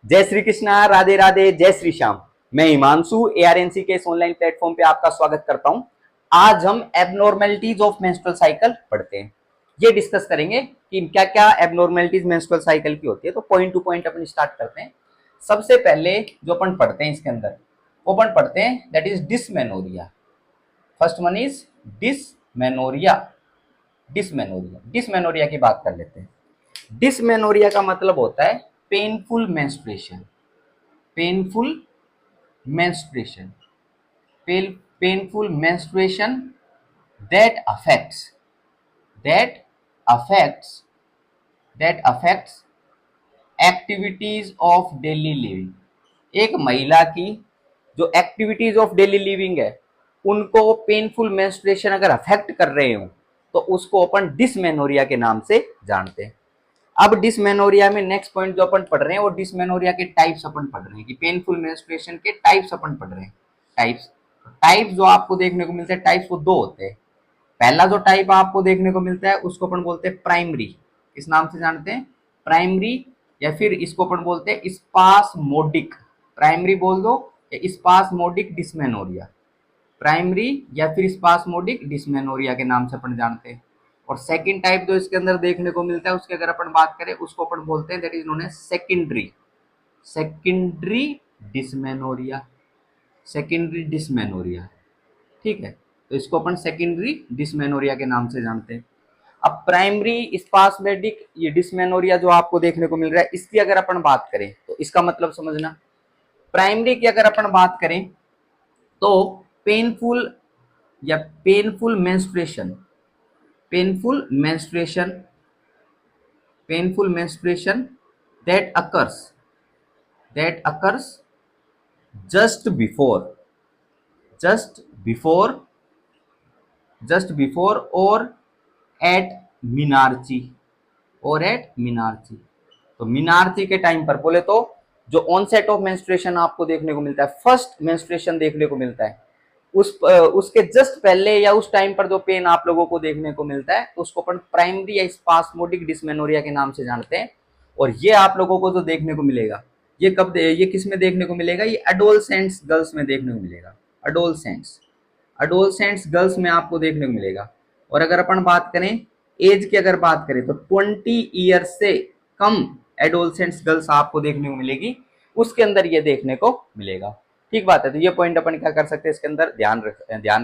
जय श्री कृष्णा, राधे राधे, जय श्री श्याम। मैं हिमांशु एआरएनसी के इस ऑनलाइन प्लेटफॉर्म पे आपका स्वागत करता हूं। आज हम एबनॉर्मेलिटीज ऑफ मेंस्ट्रुअल साइकिल पढ़ते हैं। ये डिस्कस करेंगे कि क्या क्या एबनॉर्मेलिटीज मेंस्ट्रुअल साइकिल की होती है। तो पॉइंट टू पॉइंट अपन स्टार्ट करते हैं। सबसे पहले जो अपन पढ़ते हैं इसके अंदर, वो अपन पढ़ते हैं that is dysmenorrhoea. First one is dysmenorrhoea. Dysmenorrhoea की बात कर लेते हैं। डिसमेनोरिया का मतलब होता है painful menstruation. Painful menstruation painful menstruation that affects that affects that affects activities of daily living. एक महिला की जो एक्टिविटीज ऑफ डेली लिविंग है उनको पेनफुल मेंस्ट्रुएशन अगर अफेक्ट कर रहे हो तो उसको अपन डिसमेनोरिया के नाम से जानते हैं। अब डिसमेनोरिया में नेक्स्ट पॉइंट जो अपन पढ़ रहे हैं वो डिसमेनोरिया के टाइप्स अपन पढ़ रहे हैं कि पेनफुल मेंस्ट्रुएशन के टाइप्स अपन पढ़ रहे हैं। टाइप्स टाइप्स जो आपको देखने को मिलते हैं, टाइप्स वो दो होते हैं। पहला जो टाइप आपको देखने को मिलता है उसको अपन बोलते हैं प्राइमरी। किस नाम से जानते हैं? प्राइमरी। या फिर इसको अपन बोलते हैं स्पास्मोडिक। प्राइमरी बोल दो या स्पास्मोडिक डिसमेनोरिया। प्राइमरी या फिर स्पास्मोडिक डिसमेनोरिया के नाम से अपन जानते हैं। और सेकंड टाइप जो इसके अंदर देखने को मिलता है उसकी अगर अपन बात करें उसको अपन बोलते हैं that is known as secondary. Secondary dysmenorrhoea. Secondary dysmenorrhoea. ठीक है, तो इसको अपन सेकेंडरी डिसमेनोरिया के नाम से जानते हैं। अब प्राइमरी स्पास्मेटिक ये डिसमेनोरिया जो आपको देखने को मिल रहा है इसकी अगर अपन बात करें तो इसका मतलब समझना। प्राइमरी की अगर अपन बात करें तो पेनफुल या painful menstruation, painful menstruation, painful menstruation that occurs just before just before just before or at मिनार्ची और एट मिनार्ची। तो मिनार्ची के टाइम पर बोले तो जो ऑनसेट ऑफ मेंस्ट्रुएशन आपको देखने को मिलता है, फर्स्ट मेंस्ट्रुएशन देखने को मिलता है, उसके जस्ट पहले या उस टाइम पर जो पेन आप लोगों को देखने को मिलता है तो उसको अपन प्राइमरी या स्पास्मोडिक डिसमेनोरिया के नाम से जानते हैं। और ये आप लोगों को जो देखने को मिलेगा ये किस में देखने को मिलेगा? ये एडोलसेंट्स गर्ल्स में देखने को मिलेगा। एडोलसेंट्स एडोलसेंट्स गर्ल्स में आपको देखने को मिलेगा। और अगर अपन बात करें एज की, अगर बात करें तो 20 ईयर से कम एडोलसेंट्स गर्ल्स आपको देखने को मिलेगी, उसके अंदर ये देखने को मिलेगा। ठीक बात है, तो ये पॉइंट अपन क्या कर सकते हैं इसके अंदर ध्यान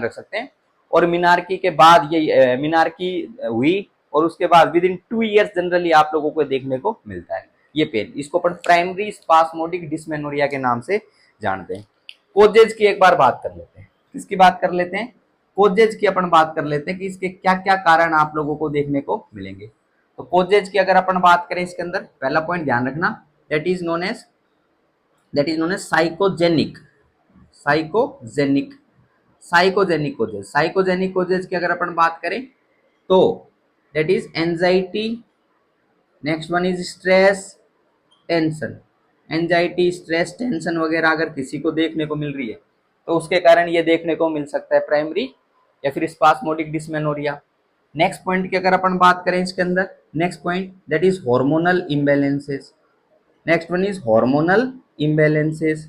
रख सकते हैं। और मिनार्की के बाद ये मिनार्की हुई और उसके बाद विद इन 2 ईयर्स जनरली आप लोगों को देखने को मिलता है ये पेन। इसको अपन प्राइमरी स्पास्मोडिक डिसमेनोरिया के नाम से जानते हैं। कोजेज की एक बार बात कर लेते हैं। किसकी बात कर लेते हैं? कोजेज की अपन बात कर लेते हैं कि इसके क्या क्या कारण आप लोगों को देखने को मिलेंगे। तो कोजेज की अगर अपन बात करें इसके अंदर पहला पॉइंट ध्यान रखना, that is known as psychogenic. Psychogenic psychogenic causes. Psychogenic causes की अगर अपन बात करें तो that is anxiety. Next one is stress, tension. Anxiety, stress, tension वगैरह अगर किसी को देखने को मिल रही है तो उसके कारण ये देखने को मिल सकता है प्राइमरी या फिर स्पास्मोडिक डिसमेनोरिया। नेक्स्ट पॉइंट की अगर अपन बात करें इसके अंदर, next point that is hormonal imbalances. Next one is hormonal imbalances.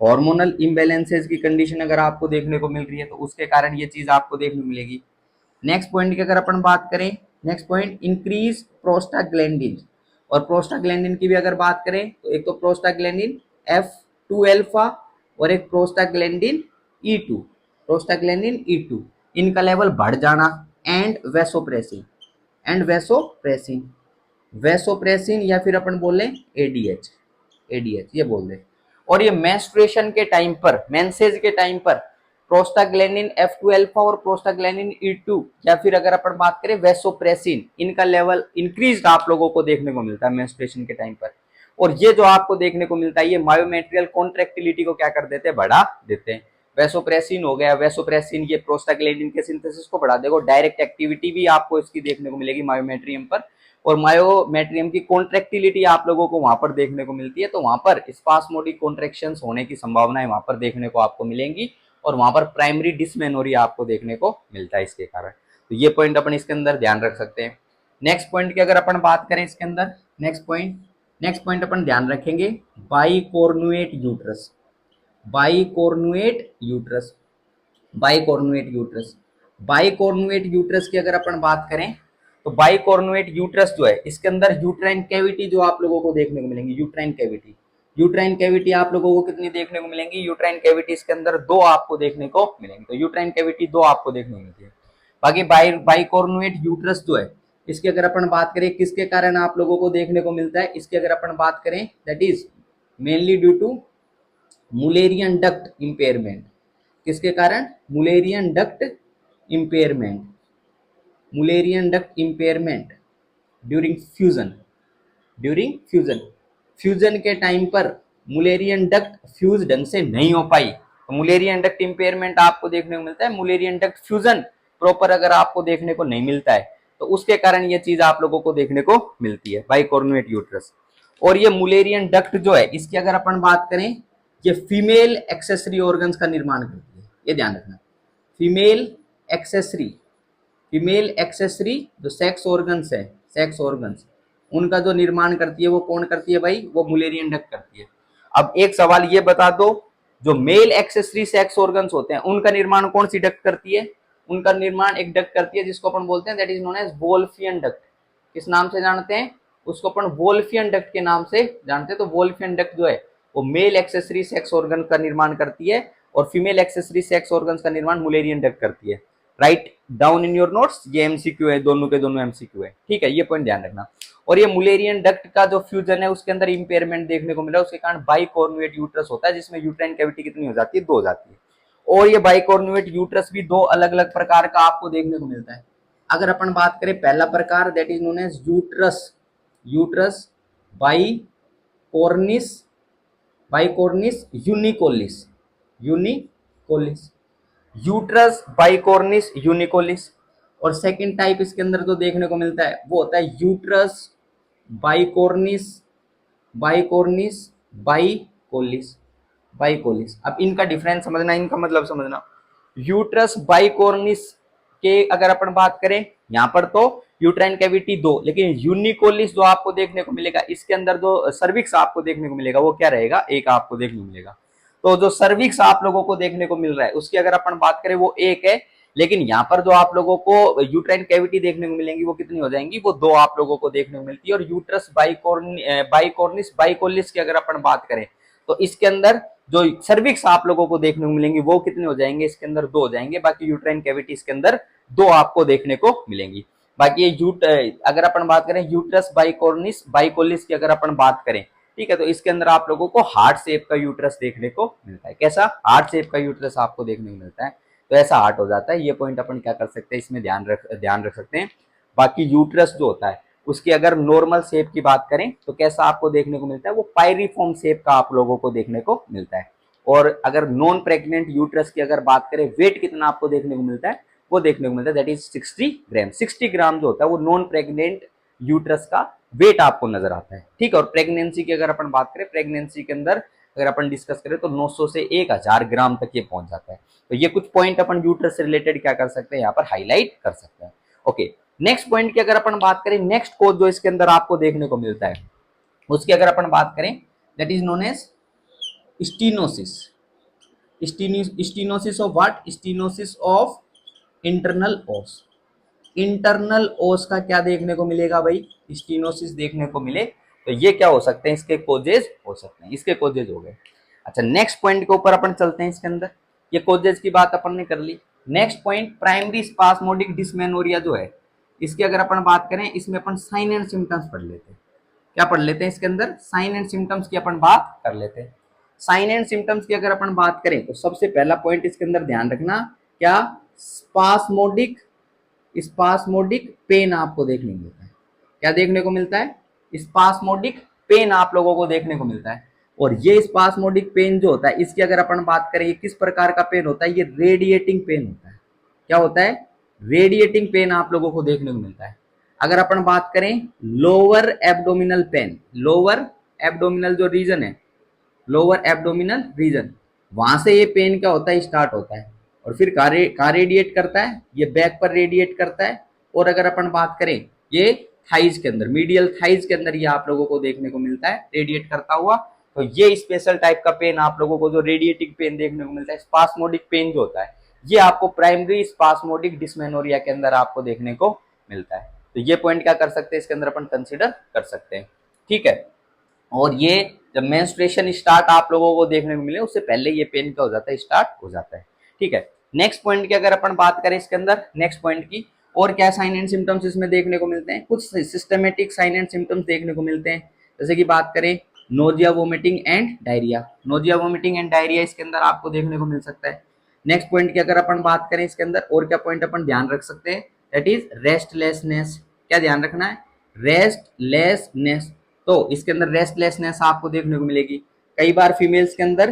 Hormonal imbalances की कंडीशन अगर आपको देखने को मिल रही है तो उसके कारण ये चीज आपको देखने को मिलेगी। नेक्स्ट पॉइंट की अगर अपन बात करें, नेक्स्ट पॉइंट इंक्रीज प्रोस्टाग्लैंडिन। और प्रोस्टाग्लैंडिन की भी अगर बात करें तो एक तो प्रोस्टाग्लैंडिन F2 अल्फा और एक प्रोस्टाग्लैंडिन E2। प्रोस्टाग्लैंडिन E2 इनका लेवल बढ़ जाना एंड वेसोप्रेसिन। वेसोप्रेसिन या फिर अपन बोले एडीएच ये बोल दे। और ये मेंस्ट्रुएशन के टाइम पर, मेंसेज के टाइम पर प्रोस्टाग्लैंडिन F2 अल्फा और प्रोस्टाग्लैंडिन E2 या फिर अगर अपन बात करें वेसोप्रेसिन, इनका लेवल इंक्रीज आप लोगों को देखने को मिलता है मेंस्ट्रुएशन के टाइम पर। और ये जो आपको देखने को मिलता है ये मायोमेट्रियल कॉन्ट्रैक्टिलिटी को क्या कर देते हैं? बढ़ा देते हैं। वेसोप्रेसिन हो गया, वेसोप्रेसिन ये प्रोस्टाग्लैंडिन के सिंथेसिस को बढ़ा देगा। डायरेक्ट एक्टिविटी भी आपको इसकी देखने को मिलेगी मायोमेट्रियम पर। और मायोमेट्रियम की कॉन्ट्रैक्टिलिटी आप लोगों को वहां पर देखने को मिलती है, तो वहां पर स्पास्मोडिक कॉन्ट्रैक्शंस होने की संभावनाएं वहां पर देखने को आपको मिलेंगी और वहां पर प्राइमरी डिसमेनोरिया आपको देखने को मिलता है इसके कारण। तो ये पॉइंट अपन इसके अंदर ध्यान रख सकते हैं। नेक्स्ट पॉइंट की अगर अपन बात करें इसके अंदर, नेक्स्ट पॉइंट अपन ध्यान रखेंगे, bicornuate uterus. Bicornuate uterus, bicornuate uterus, bicornuate uterus की अगर अपन बात करें तो बाइकॉर्नुएट यूट्रस जो है इसके अंदर यूट्राइन कैविटी जो आप लोगों को देखने को मिलेंगी, यूट्राइन कैविटी। यूट्राइन कैविटी आप लोगों को कितनी देखने को मिलेंगी? यूट्राइन कैविटी इसके अंदर दो आपको देखने को मिलेंगी। तो यूट्राइन कैविटी दो आपको देखने को मिलती है। बाकी बाइकॉर्नुएट यूट्रस जो है इसकी अगर अपन बात करें किसके कारण आप लोगों को देखने को मिलता है, इसकी अगर अपन बात करें that is mainly due to Mullerian duct impairment. किसके कारण? Mullerian duct impairment, Mullerian duct impairment during fusion, during fusion. Fusion के टाइम पर मुलेरियन डक्ट फ्यूज ढंग से नहीं हो पाई तो मुलेरियन डक्ट इंपेयरमेंट आपको देखने को मिलता है। मुलेरियन डक्ट फ्यूजन प्रॉपर अगर आपको देखने को नहीं मिलता है तो उसके कारण ये चीज आप लोगों को देखने को मिलती है, बाइकॉर्नुएट यूट्रस। और ये मुलेरियन डक्ट जो है इसकी अगर अपन बात करें, ये फीमेल एक्सेसरी ऑर्गन्स का निर्माण करती है, ये ध्यान रखना। फीमेल एक्सेसरी, फीमेल एक्सेसरी जो सेक्स ऑर्गन्स है, सेक्स ऑर्गन्स उनका जो निर्माण करती है वो कौन करती है भाई? वो मुलेरियन डक्ट करती है। अब एक सवाल ये बता दो, जो मेल एक्सेसरी सेक्स ऑर्गन्स होते हैं उनका निर्माण कौन सी डक्ट करती है? उनका निर्माण एक डक्ट करती है जिसको अपन बोलते हैं that is known as Wolffian duct. किस नाम से जानते हैं उसको? अपन वोल्फियन डक्ट के नाम से जानते हैं। तो वोल्फियन डक्ट जो है वो मेल एक्सेसरी सेक्स ऑर्गन का निर्माण करती है और फीमेल एक्सेसरी सेक्स ऑर्गन्स का निर्माण मुलेरियन डक्ट करती है। Write down in your notes, ये एमसीक्यू है, दोनों के दोनों एमसीक्यू है, ठीक है, ये पॉइंट ध्यान रखना। और ये मुलेरियन डक्ट का जो फ्यूजन है उसके अंदर इंपेयरमेंट देखने को मिला, उसके कारण बाइकॉर्नुएट यूट्रस होता है जिसमें यूट्राइन कैविटी कितनी हो जाती है? दो हो जाती है। और ये बाइकॉर्नुएट यूट्रस भी दो अलग अलग प्रकार का आपको देखने को मिलता है। अगर अपन बात करें पहला प्रकार that is known as uterus, uterus bicornis, bicornis unicollis, unicollis, uterus bicornis unicollis. और सेकंड टाइप इसके अंदर जो देखने को मिलता है वो होता है यूट्रस बाइकॉर्निस, बाइकॉर्निस बाइकोलिस, बाइकोलिस। अब इनका डिफरेंस समझना, इनका मतलब समझना। यूट्रस बाइकॉर्निस के अगर अपन बात करें यहाँ पर तो यूट्राइन कैविटी दो, लेकिन यूनिकोलिस जो आपको देखने को मिलेगा इसके अंदर जो सर्विक्स आपको देखने को मिलेगा वो क्या रहेगा? एक आपको देखने को मिलेगा। तो जो सर्विक्स आप लोगों को देखने को मिल रहा है उसकी अगर अपन बात करें वो एक है, लेकिन यहाँ पर जो आप लोगों को यूट्राइन कैविटी देखने को मिलेंगी वो कितनी हो जाएंगी? वो दो आप लोगों को देखने को मिलती है। और यूट्रस बाइकॉर्निस बाइकोलिस की अगर अपन बात करें तो इसके अंदर जो सर्विक्स आप लोगों को देखने को मिलेंगी वो कितने हो जाएंगे? इसके अंदर दो हो जाएंगे। बाकी यूट्राइन कैविटी इसके अंदर दो आपको देखने को मिलेंगी। बाकी ये अगर अपन बात करें यूट्रस बाइकॉर्निस बाइकोलिस की अगर अपन बात करें, ठीक है, तो इसके अंदर आप लोगों को हार्ट शेप का यूट्रस देखने को मिलता है। कैसा? हार्ट शेप का यूट्रस आपको देखने को मिलता है। तो ऐसा हार्ट हो जाता है। ये पॉइंट अपन क्या कर सकते हैं इसमें ध्यान रख सकते हैं। बाकी यूट्रस जो होता है उसकी अगर नॉर्मल शेप की बात करें तो कैसा आपको देखने को मिलता है? वो पायरीफॉर्म शेप का आप लोगों को देखने को मिलता है। और अगर नॉन प्रेग्नेंट यूट्रस की अगर बात करें, वेट कितना आपको देखने को मिलता है? वो देखने को मिलता है दैट इज 60 ग्राम। 60 ग्राम जो होता है वो नॉन प्रेग्नेंट यूट्रस का वेट आपको नजर आता है, ठीक है। और प्रेगनेंसी की अगर अपन बात करें, प्रेगनेंसी के अंदर अगर अपन डिस्कस करें तो 900 से 1000 ग्राम तक ये पहुंच जाता है। तो ये कुछ पॉइंट अपन यूट्रस से रिलेटेड क्या कर सकते हैं यहाँ पर हाईलाइट कर सकते हैं। ओके, नेक्स्ट पॉइंट की अगर अपन बात करें, नेक्स्ट कोज जो इसके अंदर आपको देखने को मिलता है उसकी अगर अपन बात करें that is known as stenosis. Stenosis of what? Stenosis of internal os. Internal os का क्या देखने को मिलेगा भाई? स्टीनोसिस देखने को मिले तो ये क्या हो सकते हैं? इसके कोजेज हो सकते हैं, इसके कोजेज हो गए। अच्छा, नेक्स्ट पॉइंट के ऊपर अपन चलते हैं। इसके अंदर ये कोजेज की बात अपन ने कर ली। Next point primary spasmodic dysmenorrhoea जो है इसकी अगर अपन बात करें, इसमें अपन साइन एंड सिम्टम्स पढ़ लेते हैं। क्या पढ़ लेते हैं इसके अंदर? साइन एंड सिम्टम्स की अपन बात कर लेते हैं। साइन एंड सिम्टम्स की अगर अपन बात करें तो सबसे पहला पॉइंट इसके अंदर ध्यान रखना, क्या? स्पास्मोडिक, स्पास्मोडिक पेन आपको देखने को मिलता है। क्या देखने को मिलता है? स्पास्मोडिक पेन आप लोगों को देखने को मिलता है। और ये स्पास्मोडिक पेन जो होता है इसकी अगर अपन बात करें, ये किस प्रकार का पेन होता है? ये रेडिएटिंग पेन होता है। क्या होता है? रेडिएटिंग पेन आप लोगों को देखने को मिलता है। अगर अपन बात करें lower abdominal pain, lower abdominal जो रीजन है, लोअर एब्डोमिनल रीजन, वहां से ये पेन क्या होता है? स्टार्ट होता है और फिर कहाँ रेडिएट करता है? ये बैक पर रेडिएट करता है। और अगर अपन बात करें ये थाइज के अंदर, मीडियल थाइज के अंदर ये आप लोगों को देखने को मिलता है रेडिएट करता हुआ। तो ये स्पेशल टाइप का पेन आप लोगों को जो रेडिएटिंग पेन देखने को मिलता है, स्पास्मोडिक पेन जो होता है, ये आपको प्राइमरी स्पास्मोडिक डिस्मेनोरिया के अंदर आपको देखने को मिलता है। तो ये पॉइंट क्या कर सकते हैं, इसके अंदर अपन कंसिडर कर सकते हैं, ठीक है। और ये जब मेंस्ट्रुएशन स्टार्ट आप लोगों को देखने को मिले उससे पहले ये पेन क्या हो जाता है, स्टार्ट हो जाता है, ठीक है। नेक्स्ट पॉइंट की अगर अपन बात करें इसके अंदर, नेक्स्ट पॉइंट की, और क्या साइन एंड सिम्टम्स इसमें देखने को मिलते हैं, कुछ सिस्टमेटिक साइन एंड सिम्टम्स देखने को मिलते हैं। जैसे कि बात करें nausea, vomiting and diarrhoea, nausea, vomiting and diarrhoea इसके अंदर आपको देखने को मिल सकता है। नेक्स्ट पॉइंट की अगर अपन बात करें इसके अंदर, और क्या पॉइंट अपन ध्यान रख सकते हैं, दैट इज रेस्टलेसनेस। क्या ध्यान रखना है, रेस्टलेसनेस। तो इसके अंदर रेस्टलेसनेस आपको देखने को मिलेगी। कई बार फीमेल्स के अंदर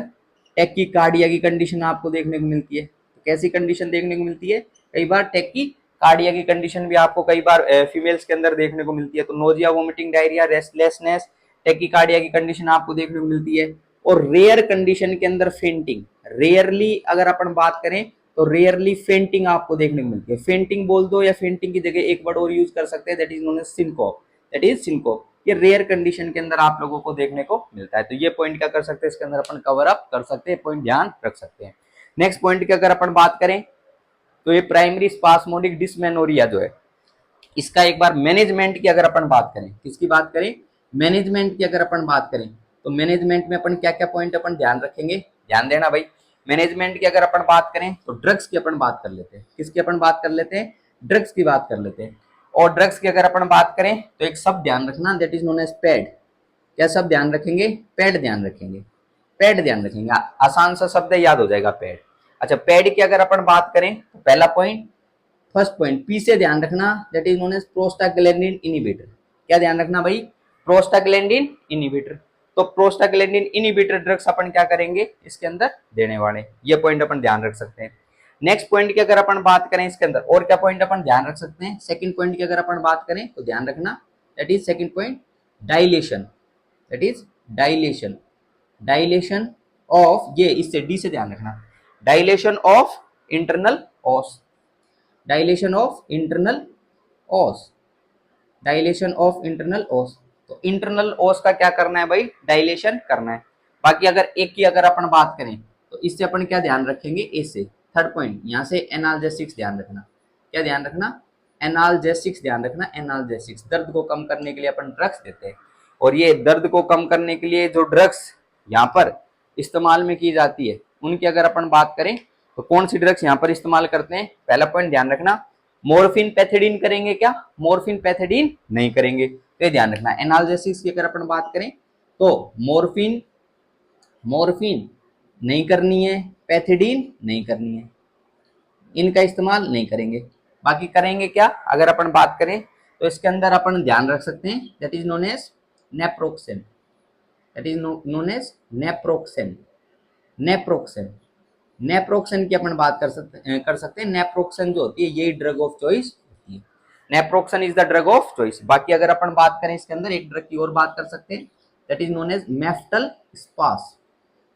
टेकीकार्डिया की कंडीशन आपको देखने को मिलती है। तो कैसी कंडीशन देखने को मिलती है, कई बार टेकीकार्डिया की कंडीशन भी आपको कई बार फीमेल्स के अंदर देखने को मिलती है। तो nausea, vomiting, diarrhoea, restlessness, tachycardia की कंडीशन आपको देखने को मिलती है। और रेयर कंडीशन के अंदर फेंटिंग, रेयरली अगर अपन बात करें तो रेयरली फेंटिंग आपको देखने को मिलती है। फेंटिंग बोल दो या फेंटिंग की जगह एक वर्ड और यूज कर सकते हैं, that is known as syncope, that is syncope. ये रेयर कंडीशन के अंदर आप लोगों को देखने को मिलता है। तो ये पॉइंट क्या कर सकते हैं, इसके अंदर अपन कवर अप कर सकते हैं, पॉइंट ध्यान रख सकते हैं। नेक्स्ट पॉइंट की अगर अपन बात करें तो ये प्राइमरी स्पास्मोडिक डिस्मेनोरिया जो है, इसका एक बार मैनेजमेंट की अगर अपन बात करें, किसकी बात करें, मैनेजमेंट की अगर अपन बात करें, तो मैनेजमेंट में अपन क्या क्या पॉइंट अपन ध्यान रखेंगे, ध्यान देना भाई। मैनेजमेंट की अगर अपन बात करें तो ड्रग्स की अपन बात कर लेते हैं, किसकी अपन बात कर लेते हैं, ड्रग्स की बात कर लेते हैं। और ड्रग्स की अगर अपन बात करें तो एक शब्द ध्यान रखना, that is known as pad. क्या शब्द ध्यान रखेंगे, पैड ध्यान रखेंगे, पैड ध्यान रखेंगे, आसान सा शब्द है, याद हो जाएगा पैड। अच्छा, पैड की अगर अपन बात करें तो पहला पॉइंट, फर्स्ट पॉइंट पी से ध्यान रखना, that is known as prostaglandin inhibitor. क्या ध्यान रखना भाई, प्रोस्टाग्लैंडिन इनहिबिटर। तो प्रोस्टाग्लैंडिन इनहिबिटर ड्रग्स अपन क्या करेंगे इसके अंदर देने वाले, ये पॉइंट अपन ध्यान रख सकते हैं। नेक्स्ट पॉइंट की अगर अपन बात करें इसके अंदर, और क्या पॉइंट अपन ध्यान रख सकते हैं, सेकंड पॉइंट की अगर अपन बात करें तो ध्यान रखना, that is second point dilation, that is dilation, dilation of, ये इससे डी से ध्यान रखना, dilation of internal ऑस, dilation of internal ओस, डाइलेशन ऑफ इंटरनल ओस। तो इंटरनल ओस का क्या करना है भाई, डाइलेशन करना है। बाकी अगर एक की अगर अपन बात करें तो इससे अपन क्या ध्यान रखेंगे, ए से, थर्ड पॉइंट यहाँ से एनाल्जेसिक्स ध्यान रखना। क्या ध्यान रखना, एनाल्जेसिक्स ध्यान रखना, एनाल्जेसिक्स, दर्द को कम करने के लिए अपन ड्रग्स देते हैं। और ये दर्द को कम करने के लिए जो ड्रग्स यहाँ पर इस्तेमाल में की जाती है उनकी अगर अपन बात करें तो कौन सी ड्रग्स यहाँ पर इस्तेमाल करते हैं, पहला पॉइंट ध्यान रखना, मोर्फिन पैथिडीन करेंगे क्या, मोर्फिन पैथिडीन नहीं करेंगे, तो ध्यान रखना। एनाल्जेसिस की अगर अपन बात करें तो मोर्फिन, मोर्फिन नहीं करनी है, पैथिडीन नहीं करनी है, इनका इस्तेमाल नहीं करेंगे। बाकी करेंगे क्या, अगर अपन बात करें तो इसके अंदर अपन ध्यान रख सकते हैं, that is known as naproxen, that is known as naproxen, naproxen, naproxen की अपन बात कर सकते हैं। नेप्रोक्सेन जो होती है यही ड्रग ऑफ चॉइस होती है, naproxen is the drug of choice. बाकी अगर अपन बात करें इसके अंदर एक ड्रग की और बात कर सकते हैं, that is known as Meftal Spas.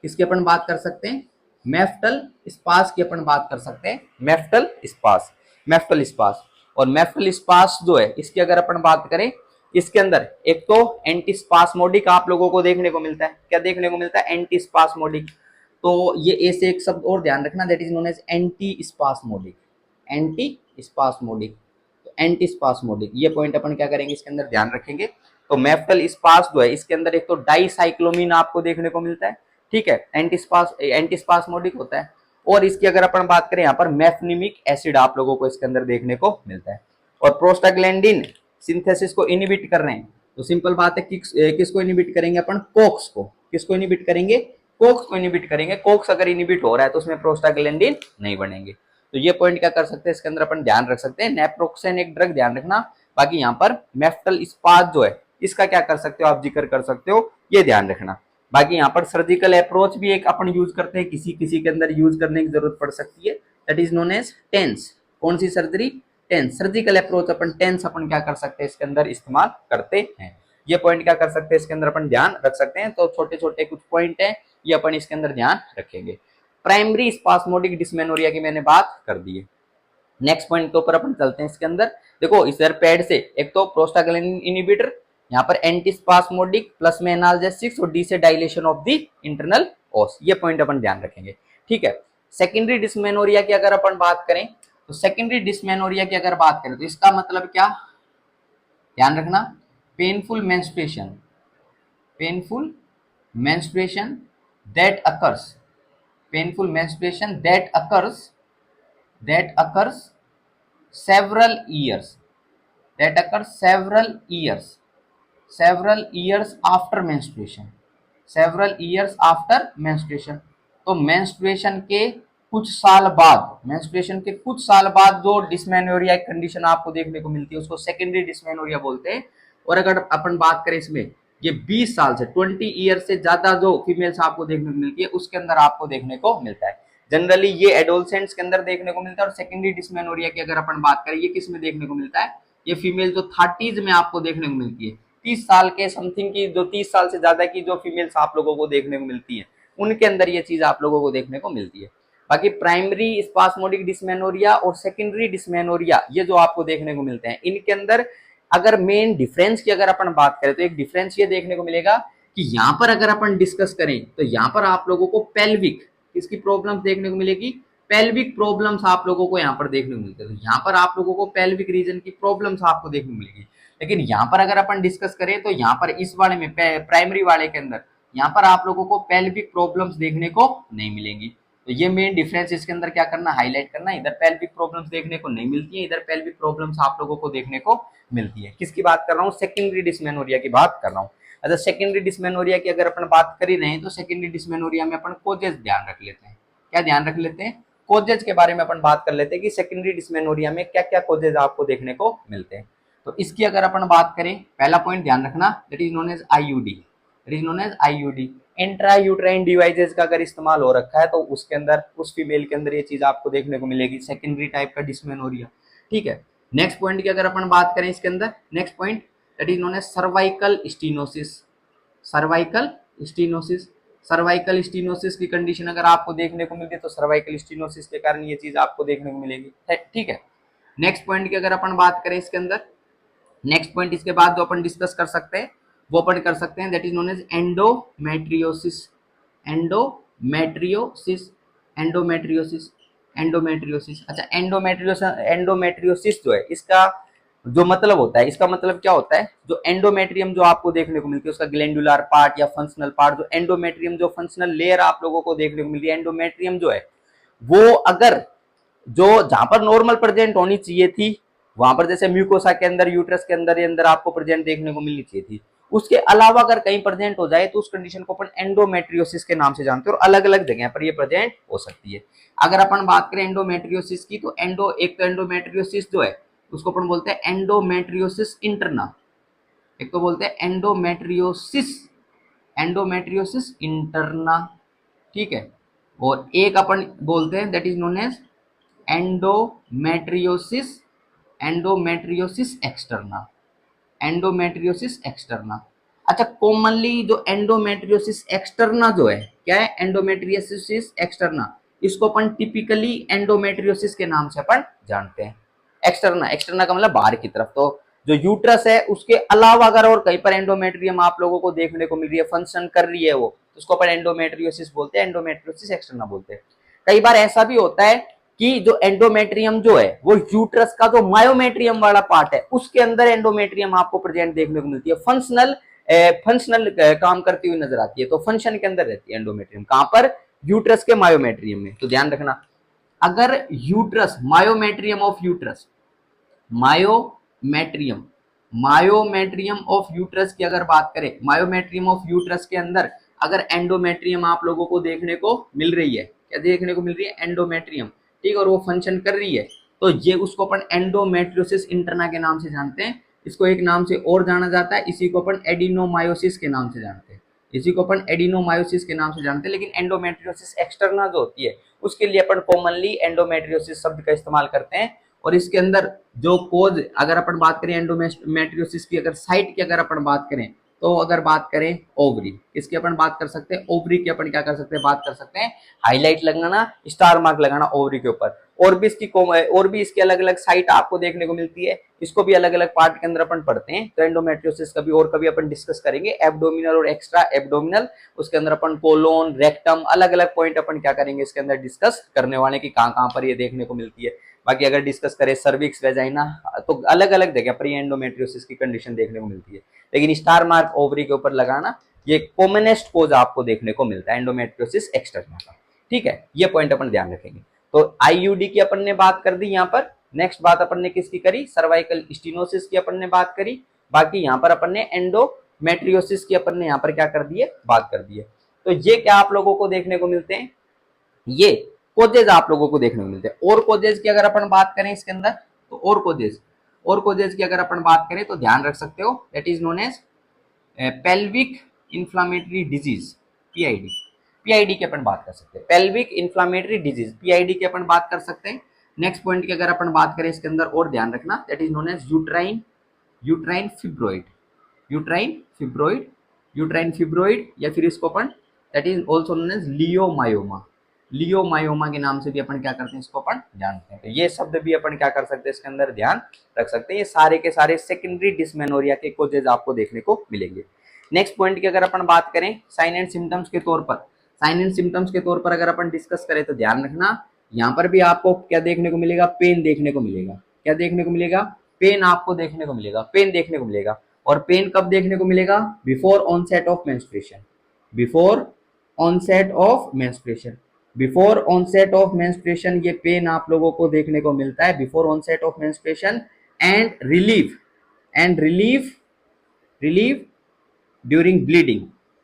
किसकी अपन बात कर सकते हैं, मेफ्टल स्पास की अपन बात कर सकते हैं, मेफ्टल स्पास, मेफ्टल स्पास। और मेफ्टल स्पास जो है इसकी अगर अपन बात करें, इसके अंदर एक तो एंटीस्पास्मोडिक आप लोगों को देखने को मिलता है, क्या देखने को मिलता है, एंटीस्पास्मोडिक। तो ये ऐसे एक शब्द और ध्यान रखना, that is known as antispasmodic, antispasmodic, तो एंटी स्पास्मोडिक, ये पॉइंट अपन क्या करेंगे इसके अंदर ध्यान रखेंगे। तो मेफ्टल स्पास जो है इसके अंदर एक तो डाइसाइक्लोमीन आपको देखने को मिलता है, ठीक है, एंटीस्पास्मोडिक होता है। और इसकी अगर अपन बात करें यहाँ पर मेफनिमिक एसिड आप लोगों को इसके अंदर देखने को मिलता है। और प्रोस्टाग्लैंडिन सिंथेसिस को इनिबिट कर रहे हैं, तो सिंपल बात है किसको इनिबिट करेंगे अपन, कोक्स को, किसको इनिबिट करेंगे, कोक्स को इनिबिट करेंगे। कोक्स अगर इनिबिट हो रहा है तो उसमें प्रोस्टाग्लैंडिन नहीं बनेंगे। तो ये पॉइंट क्या कर सकते हैं इसके अंदर अपन ध्यान रख सकते हैं। नेप्रोक्सेन एक ड्रग ध्यान रखना। बाकी यहाँ पर मेफ्टल स्पास जो है इसका क्या कर सकते हो आप, जिक्र कर सकते हो, ये ध्यान रखना। बाकी यहाँ पर सर्जिकल अप्रोच भी एक अपन यूज करते हैं, किसी किसी के अंदर यूज करने की जरूरत पड़ सकती है, that is known as TENS. कौन सी सर्जरी, टेंस, सर्जिकल अप्रोच अपन टेंस अपन क्या कर सकते हैं इसके अंदर इस्तेमाल करते हैं। ये पॉइंट क्या कर सकते हैं इसके अंदर अपन ध्यान रख सकते हैं। तो छोटे छोटे कुछ पॉइंट है ये अपन इसके अंदर ध्यान रखेंगे। प्राइमरी स्पास्मोडिक डिस्मेनोरिया की मैंने बात कर दी है। नेक्स्ट पॉइंट के ऊपर अपन चलते हैं। इसके अंदर देखो इस पेड से एक तो प्रोस्टाग्लैंडिन इनहिबिटर, यहाँ पर एंटीस्पास्मोडिक, प्लस में एनाल्जेसिक्स और डी से डायलेशन ऑफ द इंटरनल ओस, ये पॉइंट अपन ध्यान रखेंगे। ठीक है, सेकेंडरी डिस्मेनोरिया की अगर अपन बात करें तो सेकेंडरी डिस्मेनोरिया की अगर बात करें तो इसका मतलब क्या, ध्यान रखना, painful menstruation, painful menstruation that occurs, painful menstruation that occurs several years, that occurs several years after menstruation, several years after menstruation। तो menstruation के कुछ साल बाद, menstruation के कुछ साल बाद जो डिस्मेनोरिया कंडीशन आपको देखने को मिलती है उसको सेकेंडरी डिस्मेनोरिया बोलते हैं। और अगर अपन बात करें इसमें ये 20 साल से 20 ईयर से ज्यादा जो फीमेल्स आपको देखने को मिलती है उसके अंदर आपको देखने को मिलता है। जनरली ये एडोलसेंट्स के अंदर देखने को मिलता है। और सेकेंडरी डिस्मेनोरिया की अगर अपन बात करें ये किस में देखने को मिलता है, ये फीमेल जो 30s में आपको देखने को मिलती है, 30 साल के समथिंग की, जो 30 साल से ज्यादा की जो फीमेल्स आप लोगों को देखने को मिलती है उनके अंदर ये चीज आप लोगों को देखने को मिलती है। बाकी प्राइमरी स्पास्मोडिक डिस्मेनोरिया और सेकेंडरी डिस्मेनोरिया ये जो आपको देखने को मिलते हैं, इनके अंदर अगर मेन डिफरेंस की अगर अपन बात करें तो एक डिफरेंस ये देखने को मिलेगा कि यहाँ पर अगर अपन डिस्कस करें तो यहाँ पर आप लोगों को पेल्विक किसकी प्रॉब्लम्स देखने को मिलेगी, पेल्विक प्रॉब्लम्स आप लोगों को यहाँ पर देखने को मिलते हैं। तो यहाँ पर आप लोगों को पेल्विक रीजन की प्रॉब्लम्स आपको देखने को मिलेगी। लेकिन यहाँ पर अगर अपन डिस्कस करें तो यहाँ पर इस वाले में प्राइमरी वाले के अंदर यहाँ पर आप लोगों को पेल्विक प्रॉब्लम्स देखने को नहीं मिलेंगी। तो ये मेन डिफरेंस इसके अंदर क्या करना, हाईलाइट करना, इधर पेल्विक प्रॉब्लम्स देखने को नहीं मिलती है, इधर पेल्विक प्रॉब्लम्स आप लोगों को देखने को मिलती है। किसकी बात कर रहा हूँ, सेकेंडरी डिस्मेनोरिया की बात कर रहा हूँ। अच्छा, सेकेंडरी डिस्मेनोरिया की अगर अपन बात कर ही रहे हैं तो सेकेंडरी डिस्मेनोरिया में अपन कोजेस ध्यान रख लेते हैं। क्या ध्यान रख लेते हैं, कोजेज के बारे में अपन बात कर लेते हैं कि सेकेंडरी डिस्मेनोरिया में क्या क्या कोजेज आपको देखने को मिलते हैं। तो इसकी अगर अपन बात करें, पहला पॉइंट ध्यान रखना, that is known as IUD, that is known as IUD, intrauterine devices का अगर इस्तेमाल हो रखा है तो उसके अंदर, उस फीमेल के अंदर ये चीज आपको देखने को मिलेगी, सेकेंडरी टाइप का डिस्मेनोरिया। ठीक है, नेक्स्ट पॉइंट की अगर अपन बात करें इसके अंदर, next point that is known as cervical stenosis, cervical stenosis, cervical stenosis की कंडीशन अगर आपको देखने को मिलती है तो सर्वाइकल स्टीनोसिस के कारण ये चीज आपको देखने को मिलेगी। ठीक है, नेक्स्ट पॉइंट की अगर अपन बात करें इसके अंदर, नेक्स्ट पॉइंट इसके बाद जो अपन डिस्कस कर सकते हैं वो अपन कर सकते हैं, that is known as endometriosis, endometriosis, endometriosis, endometriosis. अच्छा, एंडोमेट्रियोसिस जो है इसका जो मतलब होता है, इसका मतलब क्या होता है, जो एंडोमेट्रियम जो आपको देखने को मिलती है उसका ग्लैंडुलर पार्ट या फंक्शनल पार्ट, जो एंडोमेट्रियम जो फंक्शनल लेयर आप लोगों को देखने को मिलती है, एंडोमेट्रियम जो है वो अगर जो जहां पर नॉर्मल प्रेजेंट होनी चाहिए थी, वहां पर जैसे म्यूकोसा के अंदर, यूट्रस के अंदर आपको प्रेजेंट देखने को मिलनी चाहिए थी, उसके अलावा अगर कहीं प्रेजेंट हो जाए तो उस कंडीशन को अपन एंडोमेट्रियोसिस के नाम से जानते हैं और अलग अलग जगह पर ये प्रेजेंट हो सकती है। अगर अपन बात करें एंडोमेट्रियोसिस की तो एक तो एंडोमेट्रियोसिस जो है उसको अपन बोलते हैं एंडोमेट्रियोसिस इंटरना, एक तो बोलते हैं एंडोमेट्रियोसिस, एंडोमेट्रियोसिस इंटरना। ठीक है, और एक अपन बोलते हैं that is known as endometriosis, endometriosis externa, endometriosis externa. अच्छा, कॉमनली जो एंडोमेट्रियोसिस एक्सटर्ना जो है, क्या है, एंडोमेट्रियोसिस एक्सटर्ना, इसको अपन टिपिकली एंडोमेट्रियोसिस के नाम से अपन जानते हैं। एक्सटर्ना, एक्सटर्ना का मतलब बाहर की तरफ। तो जो यूट्रस है उसके अलावा अगर और कहीं पर एंडोमेट्रियम आप लोगों को देखने को मिल रही है, फंक्शन कर रही है वो, तो उसको अपन एंडोमेट्रियोसिस बोलते हैं, एंडोमेट्रियोसिस एक्सटर्ना बोलते हैं। कई बार ऐसा भी होता है कि जो एंडोमेट्रियम जो है वो यूट्रस का जो मायोमेट्रियम वाला पार्ट है उसके अंदर एंडोमेट्रियम आपको प्रेजेंट देखने को मिलती है, फंक्शनल फंक्शनल काम करती हुई नजर आती है। तो फंक्शन के अंदर रहती है एंडोमेट्रियम, कहां पर, यूट्रस के मायोमेट्रियम में। तो ध्यान रखना, अगर uterus, myometrium of uterus, myometrium, myometrium of uterus की अगर बात करें, मायोमेट्रियम ऑफ यूट्रस के अंदर अगर एंडोमेट्रियम आप लोगों को देखने को मिल रही है, क्या देखने को मिल रही है, एंडोमेट्रियम, ठीक, और वो फंक्शन कर रही है, तो ये उसको अपन एंडोमेट्रियोसिस इंटरना के नाम से जानते हैं। इसको एक नाम से और जाना जाता है, इसी को अपन एडिनोमायोसिस के नाम से जानते हैं, इसी को अपन एडिनोमायोसिस के नाम से जानते हैं। लेकिन एंडोमेट्रियोसिस एक्सटर्ना जो होती है उसके लिए अपन कॉमनली एंडोमेट्रियोसिस शब्द का इस्तेमाल करते हैं। और इसके अंदर जो कोज अगर अपन बात करें एंडोमेट्रियोसिस की, अगर साइट की अगर अपन बात करें तो अगर बात करें ओवरी, इसकी अपन बात कर सकते हैं, ओवरी की अपन क्या कर सकते हैं, बात कर सकते हैं, हाईलाइट लगाना, स्टार मार्क लगाना ओवरी के ऊपर। और भी इसकी अलग अलग साइट आपको देखने को मिलती है, इसको भी अलग अलग पार्ट के अंदर अपन पढ़ते हैं। तो एंडोमेट्रियोसिस कभी और कभी अपन डिस्कस करेंगे, एब्डोमिनल और एक्स्ट्रा एब्डोमिनल, उसके अंदर अपन कोलोन, रेक्टम, अलग अलग पॉइंट अपन क्या करेंगे इसके अंदर डिस्कस करने वाले कि कहाँ कहाँ पर ये देखने को मिलती है। बाकी अगर डिस्कस करें सर्विक्स, वेजाइना, तो अलग अलग जगह पर ये एंडोमेट्रियोसिस की कंडीशन देखने को मिलती है, लेकिन स्टार मार्क ओवरी के ऊपर लगाना ये कॉमनेस्ट कोज आपको देखने को मिलता है एंडोमेट्रियोसिस एक्सटर्ना का। ठीक है, ये पॉइंट अपन ध्यान रखेंगे। तो आईयूडी की अपन ने बात कर दी यहाँ पर। नेक्स्ट बात अपन ने किसकी करी, सर्वाइकल स्टीनोसिस की अपन ने बात करी। बाकी यहाँ पर अपन ने एंडोमेट्रियोसिस की अपन ने यहाँ पर क्या कर दी है, बात कर दी है। तो ये क्या आप लोगों को देखने को मिलते हैं, ये कोजेज आप लोगों को देखने को मिलते हैं। और कोजेज की अगर अपन बात करें इसके अंदर, तो और कोजेज की अगर अपन बात करें तो ध्यान रख सकते हो, that is known as pelvic inflammatory disease, PID. PID की अपन बात कर सकते हैं, पेल्विक इन्फ्लामेटरी डिजीज, पीआईडी की अपन बात कर सकते हैं। नेक्स्ट पॉइंट की अगर अपन बात करें इसके अंदर और ध्यान रखना, that is known as uterine fibroid, uterine fibroid, या फिर इसको अपन that is also known as leiomyoma के नाम से भी अपन क्या करते हैं, इसको अपन जानते हैं। तो ये शब्द भी अपन क्या कर सकते हैं इसके अंदर ध्यान रख सकते हैं। ये सारे के सारे सेकेंडरी डिस्मेनोरिया के कोजेज आपको देखने को मिलेंगे। नेक्स्ट पॉइंट की अगर अपन बात करें साइन एंड सिम्टम्स के तौर पर, अगर अपन डिस्कस करें तो ध्यान रखना, यहाँ पर भी आपको क्या देखने को मिलेगा, पेन देखने को मिलेगा। क्या देखने को मिलेगा, पेन आपको देखने को मिलेगा, पेन देखने को मिलेगा। और पेन कब देखने को मिलेगा, before onset of menstruation, before onset of menstruation ये पेन आप लोगों को देखने को मिलता है, before onset of menstruation. And relief during